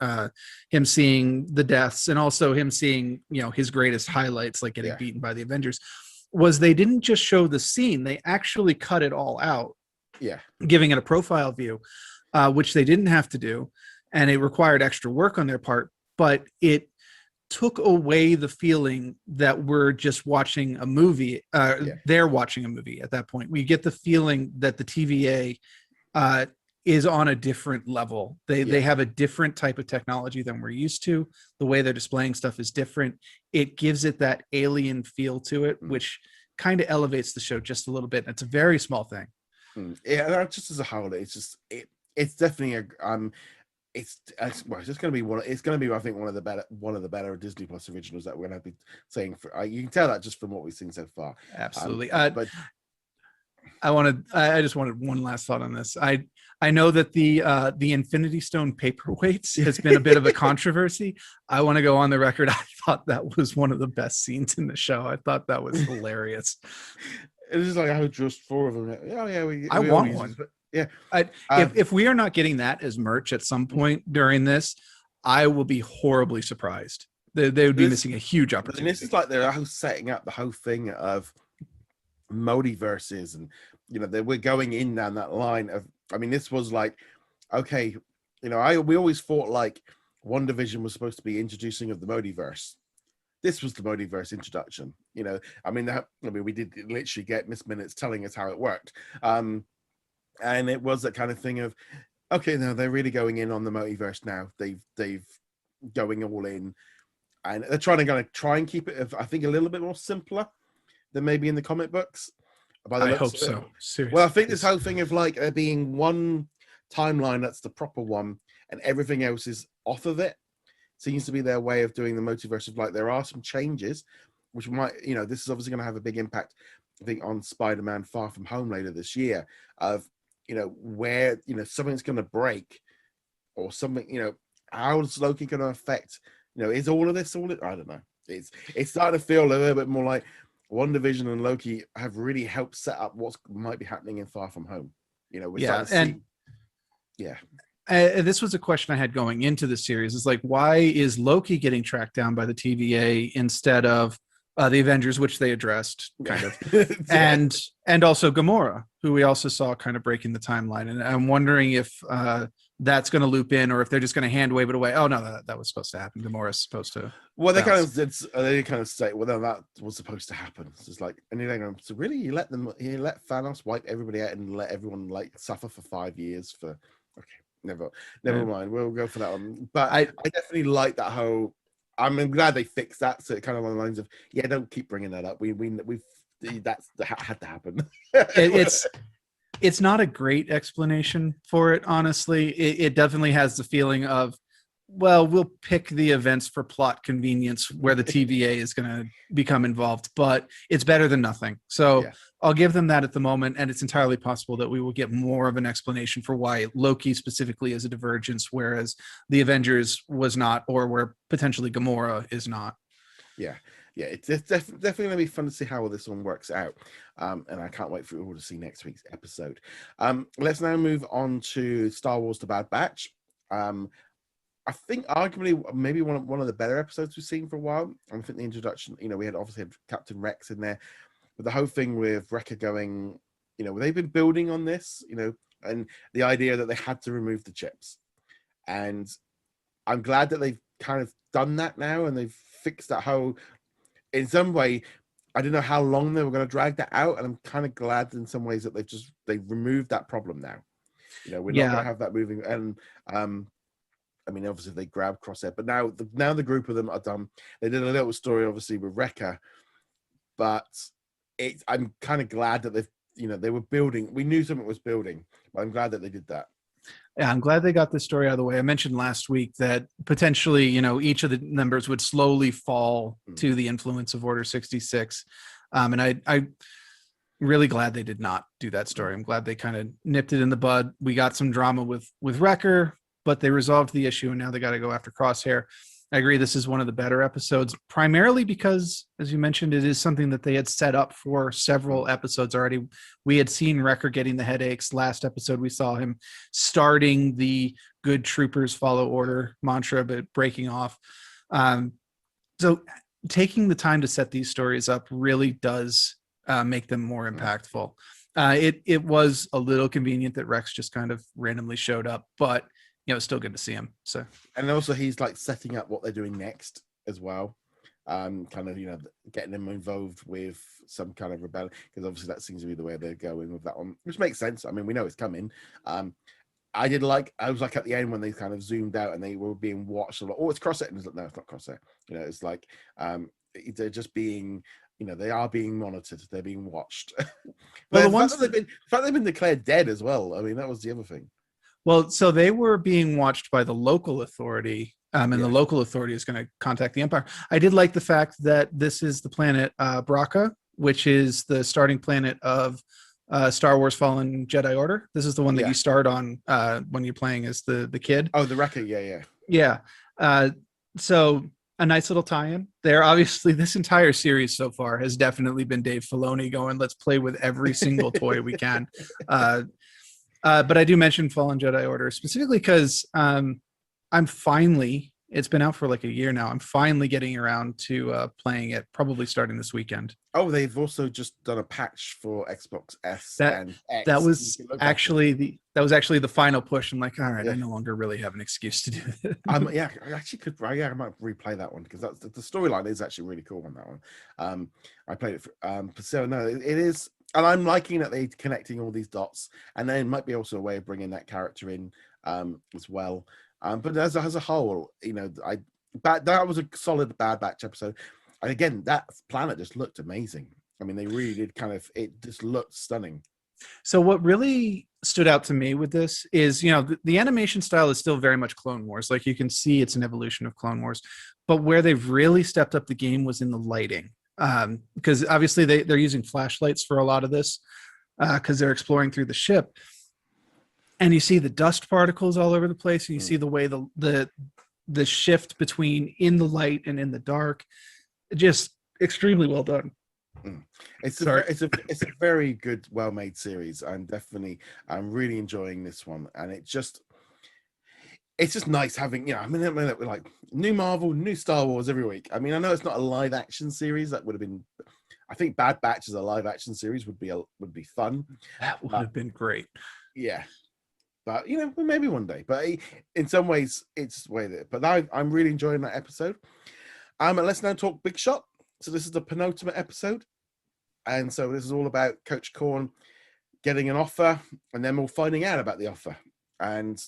him seeing the deaths, and also him seeing, his greatest highlights, like getting beaten by the Avengers. Was they didn't just show the scene, they actually cut it all out, giving it a profile view, which they didn't have to do. And it required extra work on their part, but it took away the feeling that we're just watching a movie. They're watching a movie at that point. We get the feeling that the TVA is on a different level. They have a different type of technology than we're used to. The way they're displaying stuff is different. It gives it that alien feel to it, which kind of elevates the show just a little bit. It's a very small thing. Yeah, just as a whole, it's definitely it's just going to be it's going to be, I think, one of the better Disney Plus originals that we're going to be saying. You can tell that just from what we've seen so far. Absolutely. But I just wanted one last thought on this. I know that the Infinity Stone paperweights has been a bit of a controversy. I want to go on the record. I thought that was one of the best scenes in the show. I thought that was hilarious. It's just like, oh, just 4 of them. Oh yeah, I we all want use one. this, but yeah. If we are not getting that as merch at some point during this, I will be horribly surprised. They would be missing a huge and this opportunity. is like they're setting up the whole thing of multiverses, and we're going in down that line of. I mean, this was like, okay, we always thought like Wanda Vision was supposed to be introducing of the multiverse. This was the multiverse introduction. We did literally get Miss Minutes telling us how it worked, and it was that kind of thing of, okay, now they're really going in on the multiverse now. They've going all in, and they're trying to try and keep it, I think, a little bit more simpler than maybe in the comic books. By the I looks hope of it. so. Seriously. Well, I think this whole thing of like there being one timeline that's the proper one, and everything else is off of it, seems to be their way of doing the multiverse. Of like, there are some changes, which might, this is obviously going to have a big impact, I think, on Spider-Man Far From Home later this year. Of where something's going to break, or something. How's Loki going to affect? Is all of this all? I don't know. It's starting to feel a little bit more like Wanda Vision and Loki have really helped set up what might be happening in Far From Home. We're starting to see. Yeah. This was a question I had going into the series. Is like, why is Loki getting tracked down by the TVA instead of the Avengers, which they addressed kind of, Yeah. and also Gamora, who we also saw kind of breaking the timeline. And I'm wondering if that's going to loop in, or if they're just going to hand wave it away. Oh no, that was supposed to happen. Gamora's supposed to. Well, they kind of did. They kind of say, well, no, that was supposed to happen. It's just like, and you're going, so really, you let Thanos wipe everybody out and let everyone like suffer for 5 years for. Okay, never mind. We'll go for that one. But I definitely like that whole. I'm glad they fixed that. So it kind of on the lines of, yeah, don't keep bringing that up. We've that's had to happen. It's not a great explanation for it, honestly. It definitely has the feeling of, well, we'll pick the events for plot convenience where the TVA is going to become involved, but it's better than nothing. So yeah. I'll give them that at the moment, and it's entirely possible that we will get more of an explanation for why Loki specifically is a divergence, whereas the Avengers was not, or where potentially Gamora is not. Yeah. Yeah, it's definitely going to be fun to see how this one works out. And I can't wait for you all to see next week's episode. Let's now move on to Star Wars The Bad Batch. I think arguably maybe one of the better episodes we've seen for a while. I think the introduction, we had obviously had Captain Rex in there, but the whole thing with Wrecker going, they've been building on this, and the idea that they had to remove the chips. And I'm glad that they've kind of done that now, and they've fixed that whole, in some way, I don't know how long they were going to drag that out, and I'm kind of glad in some ways that they've removed that problem now. We're not going to have that moving. And I mean, obviously they grabbed Crosshair, but now the group of them are done. They did a little story, obviously, with Wrecker, but I'm kind of glad that they were building. We knew something was building, but I'm glad that they did that. Yeah, I'm glad they got this story out of the way. I mentioned last week that potentially, each of the members would slowly fall to the influence of Order 66. And I really glad they did not do that story. I'm glad they kind of nipped it in the bud. We got some drama with Wrecker, but they resolved the issue, and now they got to go after Crosshair. I agree. This is one of the better episodes, primarily because, as you mentioned, it is something that they had set up for several episodes already. We had seen Wrecker getting the headaches. Last episode, we saw him starting the good troopers follow order mantra, but breaking off. So taking the time to set these stories up really does make them more impactful. It was a little convenient that Rex just kind of randomly showed up, but it's still good to see him. So, and also he's like setting up what they're doing next as well. Kind of, getting them involved with some kind of rebellion, because obviously that seems to be the way they're going with that one, which makes sense. I mean, we know it's coming. I was like at the end when they kind of zoomed out and they were being watched. Like, oh, it's Crosshair. And it's like, no, it's not Crosshair. It's like they're just being, they are being monitored. They're being watched. But the fact they've been declared dead as well. I mean, that was the other thing. Well, so they were being watched by the local authority, and the local authority is going to contact the Empire. I did like the fact that this is the planet Braca, which is the starting planet of Star Wars Fallen Jedi Order. This is the one that you start on when you're playing as the kid. Oh, the Wrecker, yeah. So a nice little tie-in there. Obviously, this entire series so far has definitely been Dave Filoni going, let's play with every single toy we can. But I do mention Fallen Jedi Order specifically because I'm finally, it's been out for like a year now, I'm finally getting around to playing it, probably starting this weekend. Oh, they've also just done a patch for Xbox S That and X. that was actually the final push. I'm like, all right, Yeah. I no longer really have an excuse to do it. Yeah, I actually could. Yeah, I might replay that one because that's the storyline is actually really cool on that one. I played it for so no, it is, and I'm liking that they're connecting all these dots, and then it might be also a way of bringing that character in as well. But as a whole, that was a solid Bad Batch episode. And again, that planet just looked amazing. I mean, they really did it just looked stunning. So what really stood out to me with this is, the animation style is still very much Clone Wars. Like you can see it's an evolution of Clone Wars, but where they've really stepped up the game was in the lighting. Because obviously they're using flashlights for a lot of this because they're exploring through the ship. And you see the dust particles all over the place. And you see the way the shift between in the light and in the dark. Just extremely well done. It's a very good, well-made series. I'm really enjoying this one, and it's just nice having like new Marvel, new Star Wars every week. I mean, I know it's not a live action series. That would have been, I think Bad Batch as a live action series would be fun. That would have been great. Yeah, but maybe one day. But in some ways, it's the way that. But I'm really enjoying that episode. And let's now talk Big Shot. So this is the penultimate episode. And so this is all about Coach Korn getting an offer and then all finding out about the offer and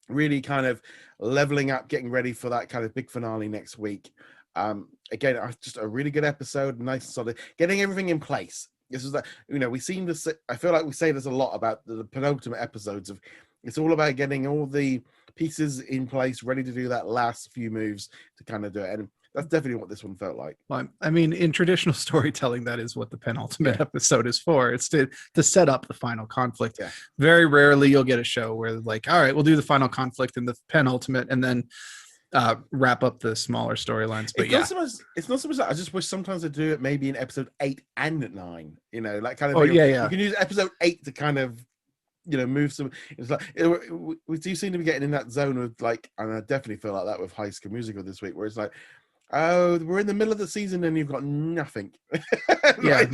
really kind of leveling up, getting ready for that kind of big finale next week. Again, just a really good episode, nice and solid, getting everything in place. This is that, we seem to say, I feel like we say this a lot about the penultimate episodes of, it's all about getting all the pieces in place, ready to do that last few moves to kind of do it. And that's definitely what this one felt like. Well, I mean, in traditional storytelling, that is what the penultimate episode is for. It's to set up the final conflict. Yeah. Very rarely you'll get a show where like, all right, we'll do the final conflict in the penultimate and then wrap up the smaller storylines. But it's not so much that. I just wish sometimes they do it maybe in episode 8 and 9. Like kind of. Oh yeah. You can use episode 8 to kind of move some. It's like we do seem to be getting in that zone of like, and I definitely feel like that with High School Musical this week, where it's like, oh, we're in the middle of the season and you've got nothing. Yeah,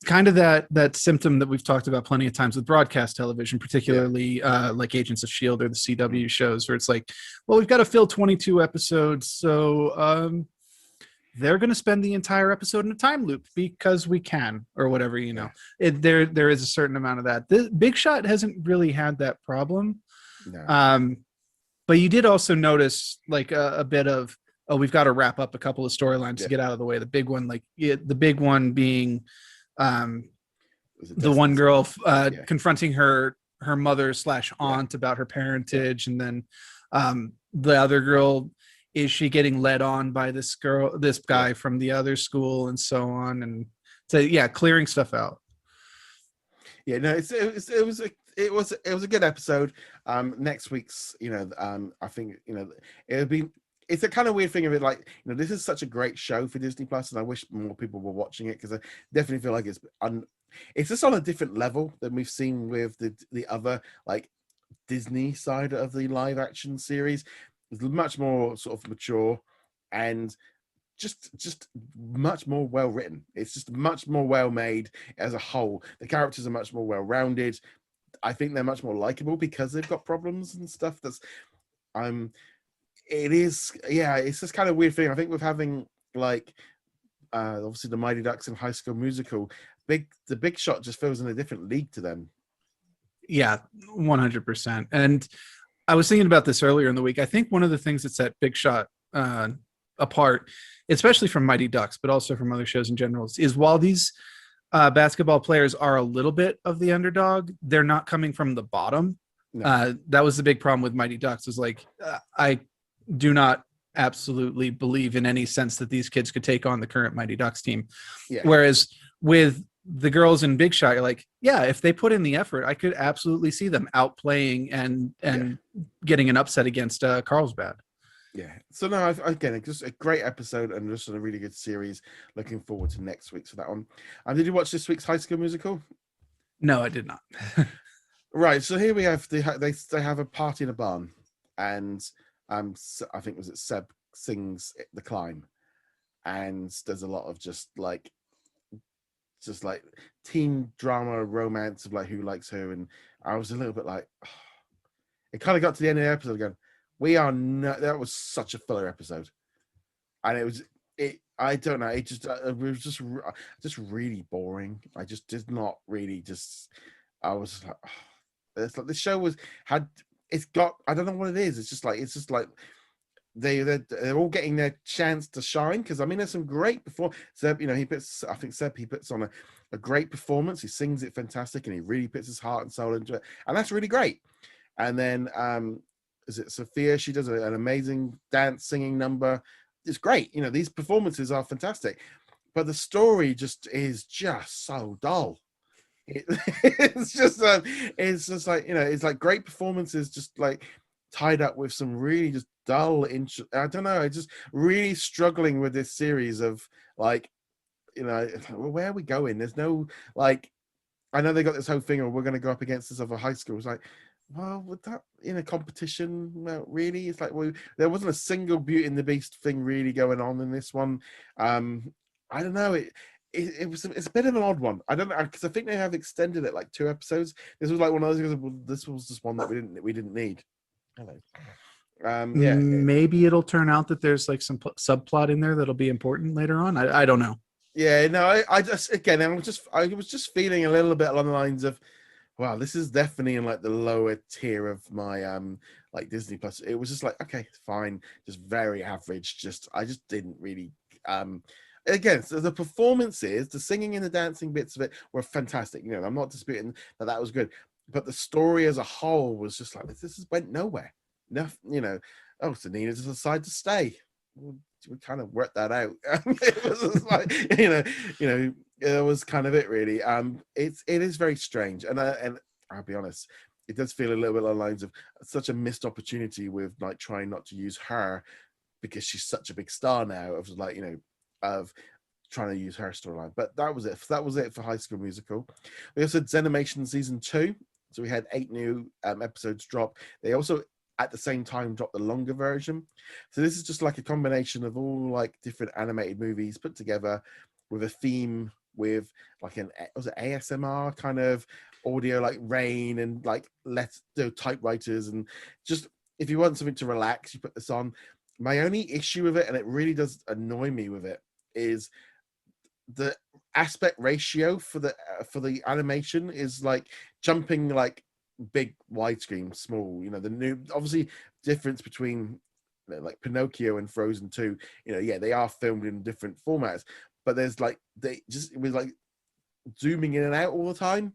kind of that symptom that we've talked about plenty of times with broadcast television, particularly like Agents of S.H.I.E.L.D. or the CW shows, where it's like, well, we've got to fill 22 episodes, so they're going to spend the entire episode in a time loop because we can, or whatever, there is a certain amount of that. The Big Shot hasn't really had that problem. No. But you did also notice like a bit of, oh, we've got to wrap up a couple of storylines to get out of the way. The big one, the big one being the one girl confronting her mother / aunt about her parentage. And then the other girl, is she getting led on by this guy from the other school and so on. And so, clearing stuff out. Yeah, no, it was a good episode. Next week's, I think, it's a kind of weird thing of it, like, this is such a great show for Disney Plus, and I wish more people were watching it because I definitely feel like it's just on a different level than we've seen with the other like Disney side of the live action series. It's much more sort of mature and just much more well written. It's just much more well made as a whole. The characters are much more well rounded. I think they're much more likable because they've got problems and stuff. It's this kind of weird thing. I think with having like obviously the Mighty Ducks and High School Musical, the Big Shot just feels in a different league to them. Yeah, 100%. And I was thinking about this earlier in the week. I think one of the things that set Big Shot apart, especially from Mighty Ducks, but also from other shows in general, is while these basketball players are a little bit of the underdog, they're not coming from the bottom. No. That was the big problem with Mighty Ducks, was like, I do not absolutely believe in any sense that these kids could take on the current Mighty Ducks team. Yeah. Whereas with the girls in Big Shot, you're like, yeah, if they put in the effort, I could absolutely see them outplaying and getting an upset against Carlsbad. Yeah. So no, again, just a great episode and just a really good series. Looking forward to next week's for that one. Did you watch this week's High School Musical? No, I did not. Right. So here we have they have a party in a barn, and I think was it Seb sings the climb, and there's a lot of just like teen drama romance of like who likes who, and I was a little bit like, it kind of got to the end of the episode again. We are not. That was such a filler episode, and it. I don't know. It was just really boring. I just did not really just. I was like, it's like the show was had. It's got. I don't know what it is. It's just like they're all getting their chance to shine, because I mean there's some great before Seb, he puts I think Seb he puts on a great performance. He sings it fantastic and he really puts his heart and soul into it, and that's really great. And then is it Sophia? She does an amazing dance singing number. It's great. These performances are fantastic, but the story just is just so dull. It's just like it's like great performances just like tied up with some really just dull I don't know, I just really struggling with this series of like, where are we going? There's no like, I know they got this whole thing of we're going to go up against this other high school. It's like, well, with that in a competition, well, really, it's like, well, there wasn't a single Beauty and the Beast thing really going on in this one. I don't know. It's a bit of an odd one. I don't know, because I think they have extended it like 2 episodes. This was like one of those. Well, this was just one that we didn't need. Hello. Yeah. Maybe it'll turn out that there's like some subplot in there that'll be important later on. I don't know. Yeah, no, I just again, I was just feeling a little bit along the lines of, wow, this is definitely in like the lower tier of my like Disney Plus. It was just like, okay, fine, just very average. I just didn't really again, so the performances, the singing and the dancing bits of it were fantastic. I'm not disputing that was good, but the story as a whole was just like, this went nowhere. Nothing, oh, so Nina just decided to stay. We kind of worked that out. It was just like, it was kind of it really. It is very strange, and I'll be honest, it does feel a little bit along the lines of such a missed opportunity with like trying not to use her because she's such a big star now. Of like, of trying to use her storyline. But that was it. That was it for High School Musical. We also had Zenimation season 2, so we had 8 new episodes drop. They also at the same time dropped the longer version. So this is just like a combination of all like different animated movies put together with a theme, with like was it ASMR kind of audio, like rain and like let's do typewriters, and just if you want something to relax, you put this on. My only issue with it, and it really does annoy me with it, is the aspect ratio for the animation is like jumping like big widescreen small. The new obviously difference between like Pinocchio and Frozen 2, yeah, they are filmed in different formats, but there's like it was like zooming in and out all the time,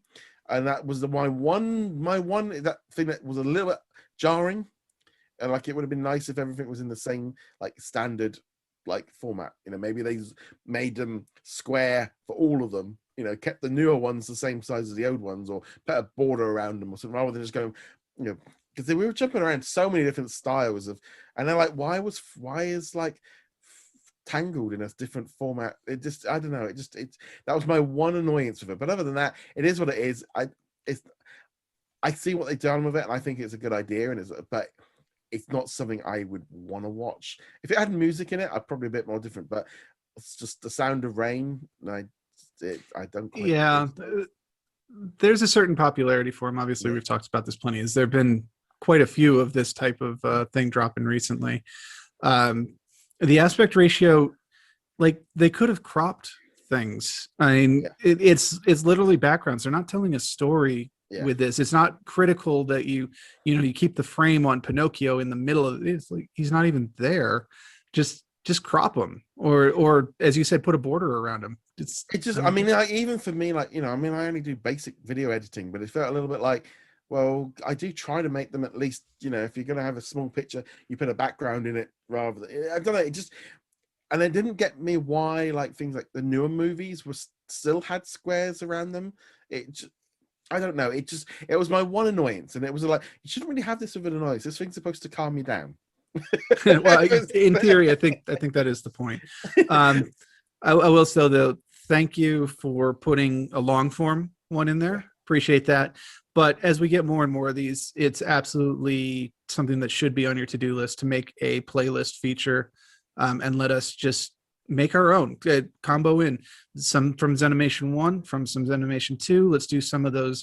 and that was my one that thing that was a little bit jarring. And like it would have been nice if everything was in the same like standard like format. Maybe they made them square for all of them, kept the newer ones the same size as the old ones, or put a border around them or something, rather than just going, because we were jumping around so many different styles of, and they're like, why is like Tangled in a different format? It just, I don't know, that was my one annoyance with it. But other than that, it is what it is. I see what they've done with it, and I think it's a good idea, but it's not something I would want to watch. If it had music in it, I'd probably a bit more different. But it's just the sound of rain. I don't quite. Yeah, there's a certain popularity for him. Obviously, we've talked about this plenty. There have been quite a few of this type of thing dropping recently. The aspect ratio, like they could have cropped things. I mean, it's literally backgrounds. They're not telling a story with this. It's not critical that you keep the frame on Pinocchio in the middle of it. It's like he's not even there. Just crop him, or as you said, put a border around him. I mean, like, even for me, like, I mean, I only do basic video editing, but it felt a little bit like, well, I do try to make them at least, if you're going to have a small picture, you put a background in it rather than, I don't know, and it didn't get me why, like, things like the newer movies still had squares around them. I don't know. It was my one annoyance, and it was like, you shouldn't really have this with an annoyance. This thing's supposed to calm you down. Well, in theory, I think that is the point. I will still though thank you for putting a long form one in there. Appreciate that. But as we get more and more of these, it's absolutely something that should be on your to-do list to make a playlist feature, and let us just make our own combo in some from Zenimation 1, from some Zenimation 2. Let's do some of those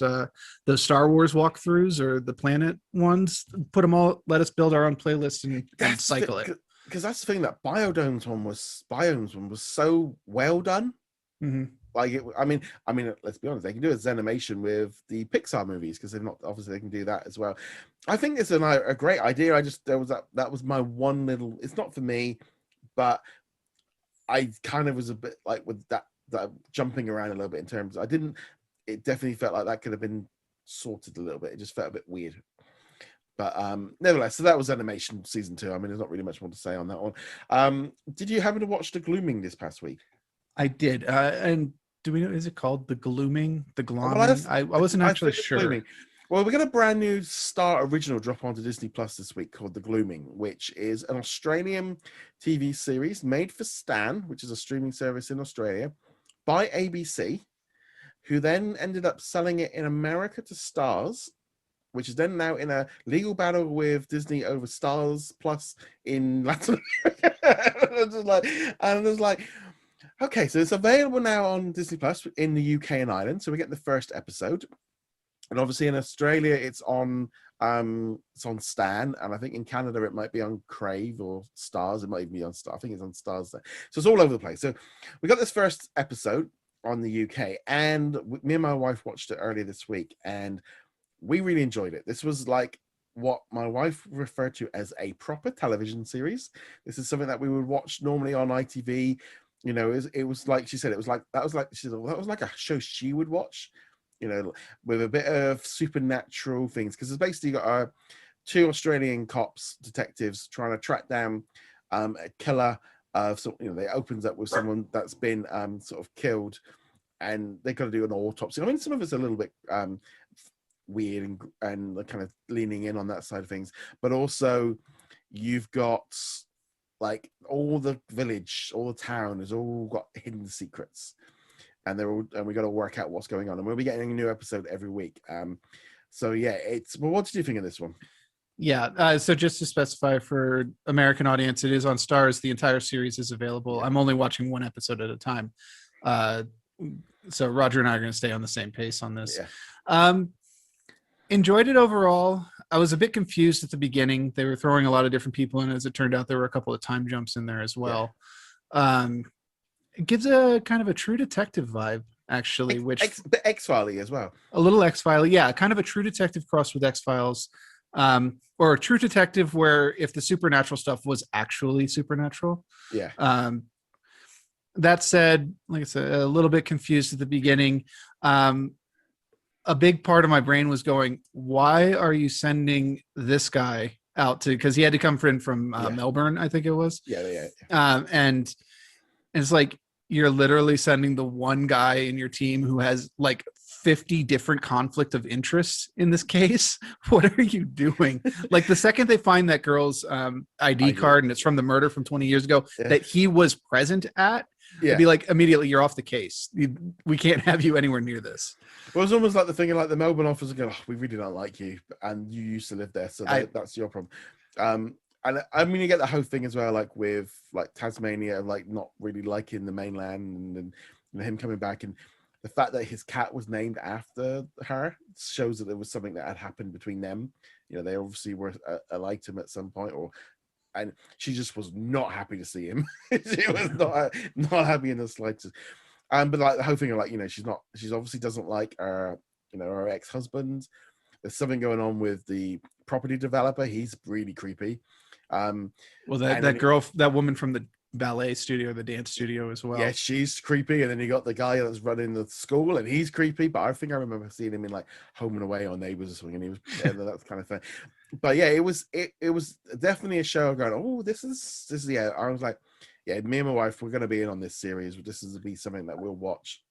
Star Wars walkthroughs or the planet ones. Put them all. Let us build our own playlist and cycle it. Because that's the thing, that Biomes one was so well done. Mm-hmm. Like I mean, let's be honest, they can do a Zenimation with the Pixar movies because they're not, obviously they can do that as well. I think it's a great idea. I just, that was my one little, it's not for me, but I kind of was a bit like with that jumping around a little bit in terms, it definitely felt like that could have been sorted a little bit. It just felt a bit weird. But nevertheless, so that was Zenimation season 2. I mean, there's not really much more to say on that one. Did you happen to watch The Gloaming this past week? I did. And do we know, is it called The Gloaming? The Gloaming? Well, I wasn't actually sure. Gloaming. Well, we got a brand new Star original drop onto Disney Plus this week called The Gloaming, which is an Australian TV series made for Stan, which is a streaming service in Australia, by ABC, who then ended up selling it in America to Stars, which is then now in a legal battle with Disney over Stars Plus in Latin America. and it's like, okay, so it's available now on Disney Plus in the UK and Ireland. So we get the first episode, and obviously in Australia it's on Stan, and I think in Canada it might be on Crave or Stars. It might even be on Star. I think it's on Stars there. So it's all over the place. So we got this first episode on the UK, and me and my wife watched it earlier this week, and we really enjoyed it. This was like what my wife referred to as a proper television series. This is something that we would watch normally on ITV. You know, it was like she said, that was like a show she would watch, you know, with a bit of supernatural things, because it's basically got two Australian cops, detectives, trying to track down a killer. So, you know, it opens up with someone that's been sort of killed, and they got to do an autopsy. I mean, some of it's a little bit weird and kind of leaning in on that side of things, but also you've got like all the village, all the town has all got hidden secrets, and we got to work out what's going on, and we'll be getting a new episode every week. So yeah, what did you think of this one? Yeah, so just to specify for American audience, it is on Stars. The entire series is available. I'm only watching one episode at a time, so Roger and I are going to stay on the same pace on this. Enjoyed it overall. I was a bit confused at the beginning. They were throwing a lot of different people in. As it turned out, there were a couple of time jumps in there as well. It gives a kind of a True Detective vibe, actually, which X-Files as well. A little X-Files, yeah, kind of a True Detective crossed with X-Files, or a True Detective where if the supernatural stuff was actually supernatural. Yeah. That said, like I said, a little bit confused at the beginning. A big part of my brain was going, why are you sending this guy out to, because he had to come from Melbourne, I think it was. Yeah. And it's like, you're literally sending the one guy in your team who has like 50 different conflict of interests in this case. What are you doing? Like the second they find that girl's ID card and it's from the murder from 20 years ago that he was present at, it'd be like, immediately you're off the case. We can't have you anywhere near this. Well, it's almost like the thing of like the Melbourne officer going, we really don't like you, and you used to live there, so that's your problem. And I mean, you get the whole thing as well, like with like Tasmania, like not really liking the mainland, and him coming back, and the fact that his cat was named after her shows that there was something that had happened between them. You know, they obviously were liked him at some point, and she just was not happy to see him. She was not happy in the slightest. But like the whole thing of like, you know, she obviously doesn't like her, you know, her ex-husband. There's something going on with the property developer. He's really creepy. Well, that woman from the ballet studio, the dance studio as well. Yeah, she's creepy. And then you got the guy that's running the school, and he's creepy. But I think I remember seeing him in like Home and Away or Neighbours or something, and he was that kind of thing. But yeah, it was definitely a show going, oh, this is yeah. I was like, yeah, me and my wife, we're going to be in on this series. This is to be something that we'll watch.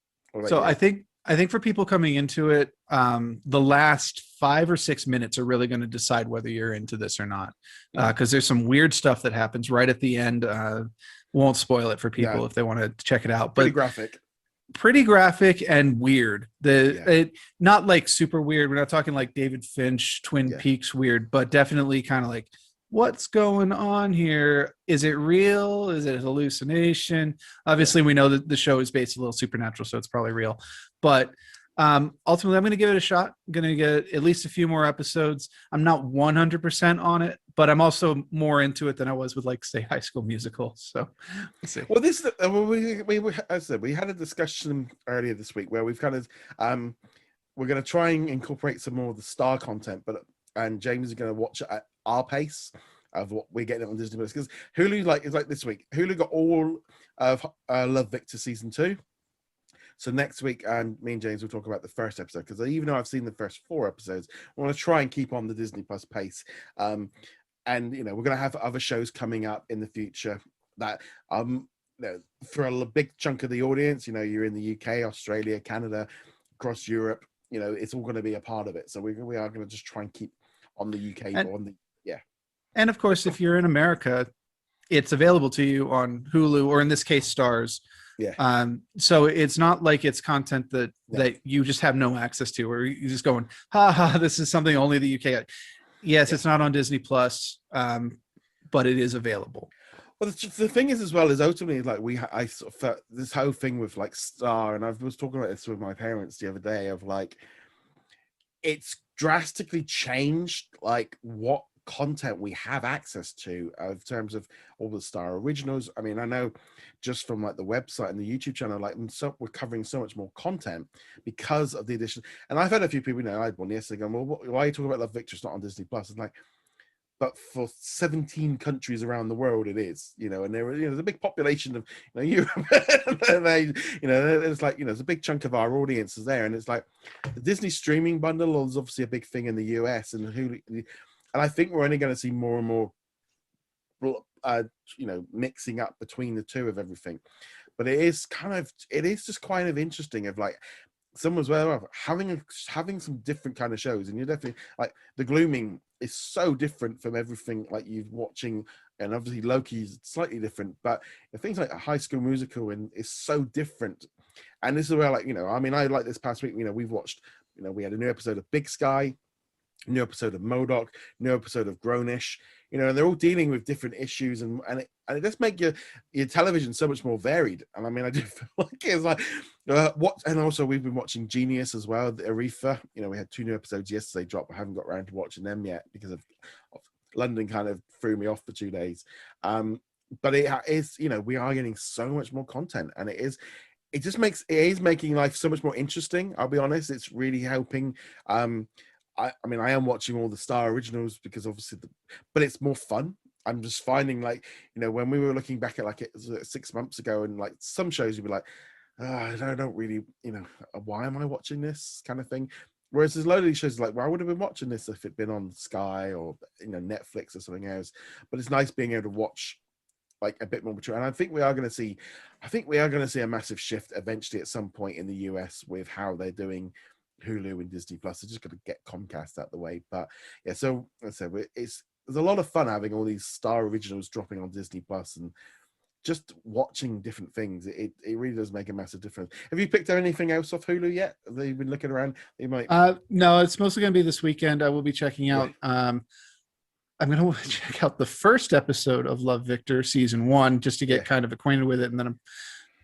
So I think I think for people coming into it, the last 5 or 6 minutes are really going to decide whether you're into this or not. Because there's some weird stuff that happens right at the end. Won't spoil it for people if they want to check it out. Pretty But graphic. Pretty graphic and weird. Yeah. It not like super weird. We're not talking like David Finch, Twin Yeah. Peaks weird, but definitely kind of like, what's going on here? Is it real? Is it a hallucination? Obviously, we know that the show is based a little supernatural, so it's probably real. But ultimately, I'm going to give it a shot. I'm going to get at least a few more episodes. I'm not 100% on it, but I'm also more into it than I was with, like, say, High School Musical. So let's see. Well, this as I said, we had a discussion earlier this week where we've kind of we're going to try and incorporate some more of the star content, and James is going to watch it at our pace of what we're getting on Disney Plus, because Hulu is like this week. Hulu got all of Love Victor season 2. So next week, me and James will talk about the first episode, because even though I've seen the first 4 episodes, I want to try and keep on the Disney Plus pace. And we're going to have other shows coming up in the future that for a big chunk of the audience, you're in the UK, Australia, Canada, across Europe, it's all going to be a part of it. So we are going to just try and keep on the UK, And of course, if you're in America, it's available to you on Hulu, or in this case, Stars. Yeah. So it's not like it's content that you just have no access to, or you're just going, this is something only the UK. Yes, it's not on Disney Plus, but it is available. Well, the thing is, as well, is ultimately, like, I sort of felt this whole thing with, like, Star, and I was talking about this with my parents the other day, of like, it's drastically changed, like, what content we have access to in terms of all the Star originals. I mean, I know just from, like, the website and the YouTube channel, like, we're covering so much more content because of the addition. And I've had a few people, I had one yesterday going, well, why are you talking about Love Victor? It's not on Disney Plus. And like, but for 17 countries around the world, it is, and there's a big population of, Europe. There's like, there's a big chunk of our audience is there, and it's like the Disney streaming bundle is obviously a big thing in the US, and I think we're only going to see more and more, mixing up between the two of everything. But it is just kind of interesting of, like, someone's having some different kind of shows, and you're definitely like the Gloaming is so different from everything like you're watching, and obviously Loki is slightly different, but things like a High School Musical and is so different. And this is where, like, I mean, I like this past week, we've watched, we had a new episode of Big Sky, new episode of MODOK, new episode of Grownish, and they're all dealing with different issues, and it just make your television so much more varied. And I mean, I do feel like it's like and also we've been watching Genius as well, the Aretha. We had 2 new episodes yesterday drop. I haven't got around to watching them yet because of London kind of threw me off for 2 days. But it is, we are getting so much more content, and it is making life so much more interesting. I'll be honest, it's really helping. I mean, I am watching all the Star originals because obviously, but it's more fun. I'm just finding, like, when we were looking back at, like, it was 6 months ago, and like some shows you'd be like, I don't really, why am I watching this kind of thing? Whereas there's a load of these shows like, well, I would have been watching this if it'd been on Sky or Netflix or something else. But it's nice being able to watch, like, a bit more mature. And I think we are going to see a massive shift eventually at some point in the US with how they're doing Hulu and Disney Plus. They're just going to get Comcast out the way. But yeah, so there's a lot of fun having all these Star originals dropping on Disney Plus and just watching different things. It really does make a massive difference. Have you picked up anything else off Hulu yet? Have you been looking around? You might. No, it's mostly going to be this weekend. I will be checking out. I'm going to check out the first episode of Love Victor season 1 just to get kind of acquainted with it, and then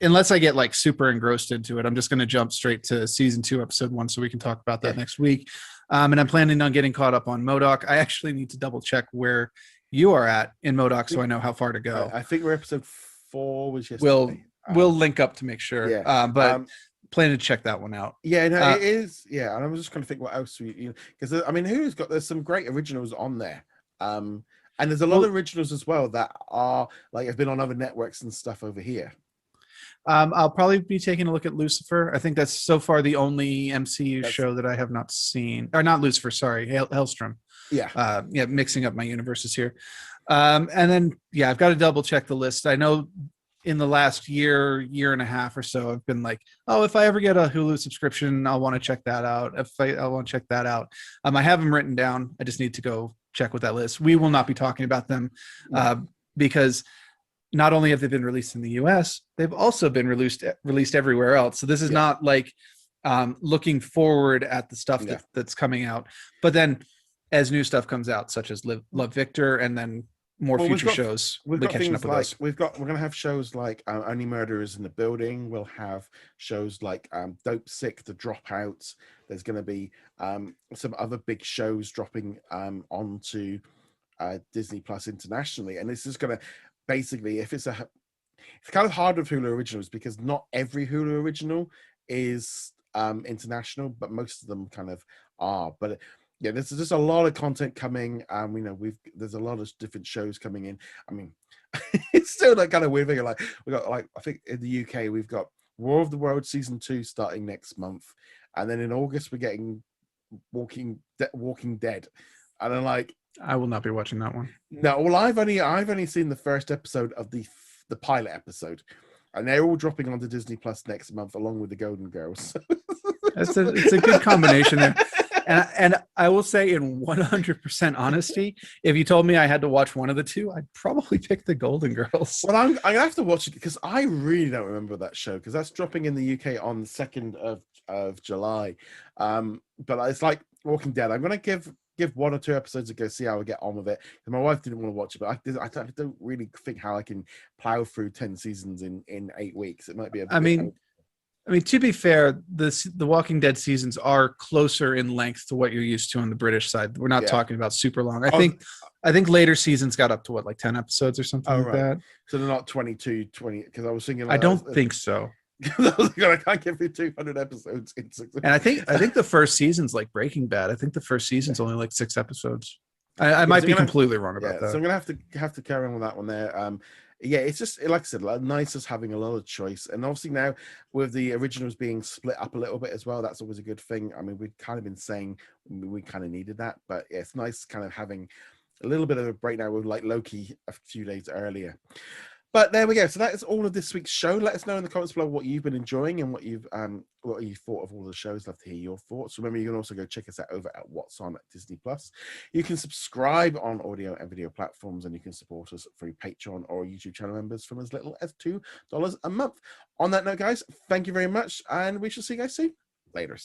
unless I get, like, super engrossed into it, I'm just going to jump straight to season 2, episode 1, so we can talk about that next week. And I'm planning on getting caught up on MODOK. I actually need to double check where you are at in MODOK so I know how far to go. I think we're episode 4 was yesterday. We'll link up to make sure. But plan to check that one out. Yeah, no, it is. Yeah, and I was just going to think what else because I mean, there's some great originals on there. And there's a lot of originals as well that are, like, have been on other networks and stuff over here. I'll probably be taking a look at Lucifer. I think that's so far the only MCU show that I have not seen. Or not Lucifer, sorry, Hellstrom. Yeah. Mixing up my universes here. And then, I've got to double check the list. I know in the last year and a half or so, I've been like, oh, if I ever get a Hulu subscription, I'll want to check that out. If I want to check that out. I have them written down. I just need to go check with that list. We will not be talking about them because not only have they been released in the US, they've also been released everywhere else. So this is not like looking forward at the stuff that's coming out. But then as new stuff comes out, such as Love Victor, and then more future shows, we've got catching things up with like those. we're going to have shows like Only Murderers in the Building. We'll have shows like Dope Sick, The Dropouts. There's going to be some other big shows dropping onto Disney Plus internationally, and this is going to basically, if it's kind of hard with Hulu originals because not every Hulu original is international, but most of them kind of are. But yeah, there's just a lot of content coming. You know, there's a lot of different shows coming in. I mean, it's still that kind of weird thing. Like we got, like, I think in the UK we've got War of the Worlds season 2 starting next month, and then in August we're getting Walking Dead, and I'm like, I will not be watching that one. no, well, I've only seen the first episode of the pilot episode, and they're all dropping onto Disney Plus next month along with the Golden Girls. It's a good combination there. And I will say, in 100% honesty, if you told me I had to watch one of the two, I'd probably pick the Golden Girls. Well, I'm gonna have to watch it because I really don't remember that show, because that's dropping in the UK on the 2nd of July. But it's like Walking Dead. I'm gonna give 1 or 2 episodes to go see how I get on with it. And my wife didn't want to watch it, but I don't really think how I can plow through 10 seasons in 8 weeks. It might be I mean, to be fair, the Walking Dead seasons are closer in length to what you're used to on the British side. We're not talking about super long. I think later seasons got up to what, like 10 episodes or something like that. So they're not 22, 20, because I was thinking. I don't think so. I can't give you 200 episodes in 6 And I think the first season's like Breaking Bad. I think the first season's only like 6 episodes. I might be completely wrong about that. So I'm gonna have to carry on with that one there. Yeah, it's just, like I said, nice as having a lot of choice, and obviously now with the originals being split up a little bit as well, that's always a good thing. I mean, we've kind of been saying we kind of needed that, but yeah, it's nice kind of having a little bit of a break now with like Loki a few days earlier. But there we go. So that is all of this week's show. Let us know in the comments below what you've been enjoying and what you thought of all the shows. Love to hear your thoughts. Remember, you can also go check us out over at What's On Disney Plus. You can subscribe on audio and video platforms, and you can support us through Patreon or YouTube channel members from as little as $2 a month. On that note, guys, thank you very much, and we shall see you guys soon. Later.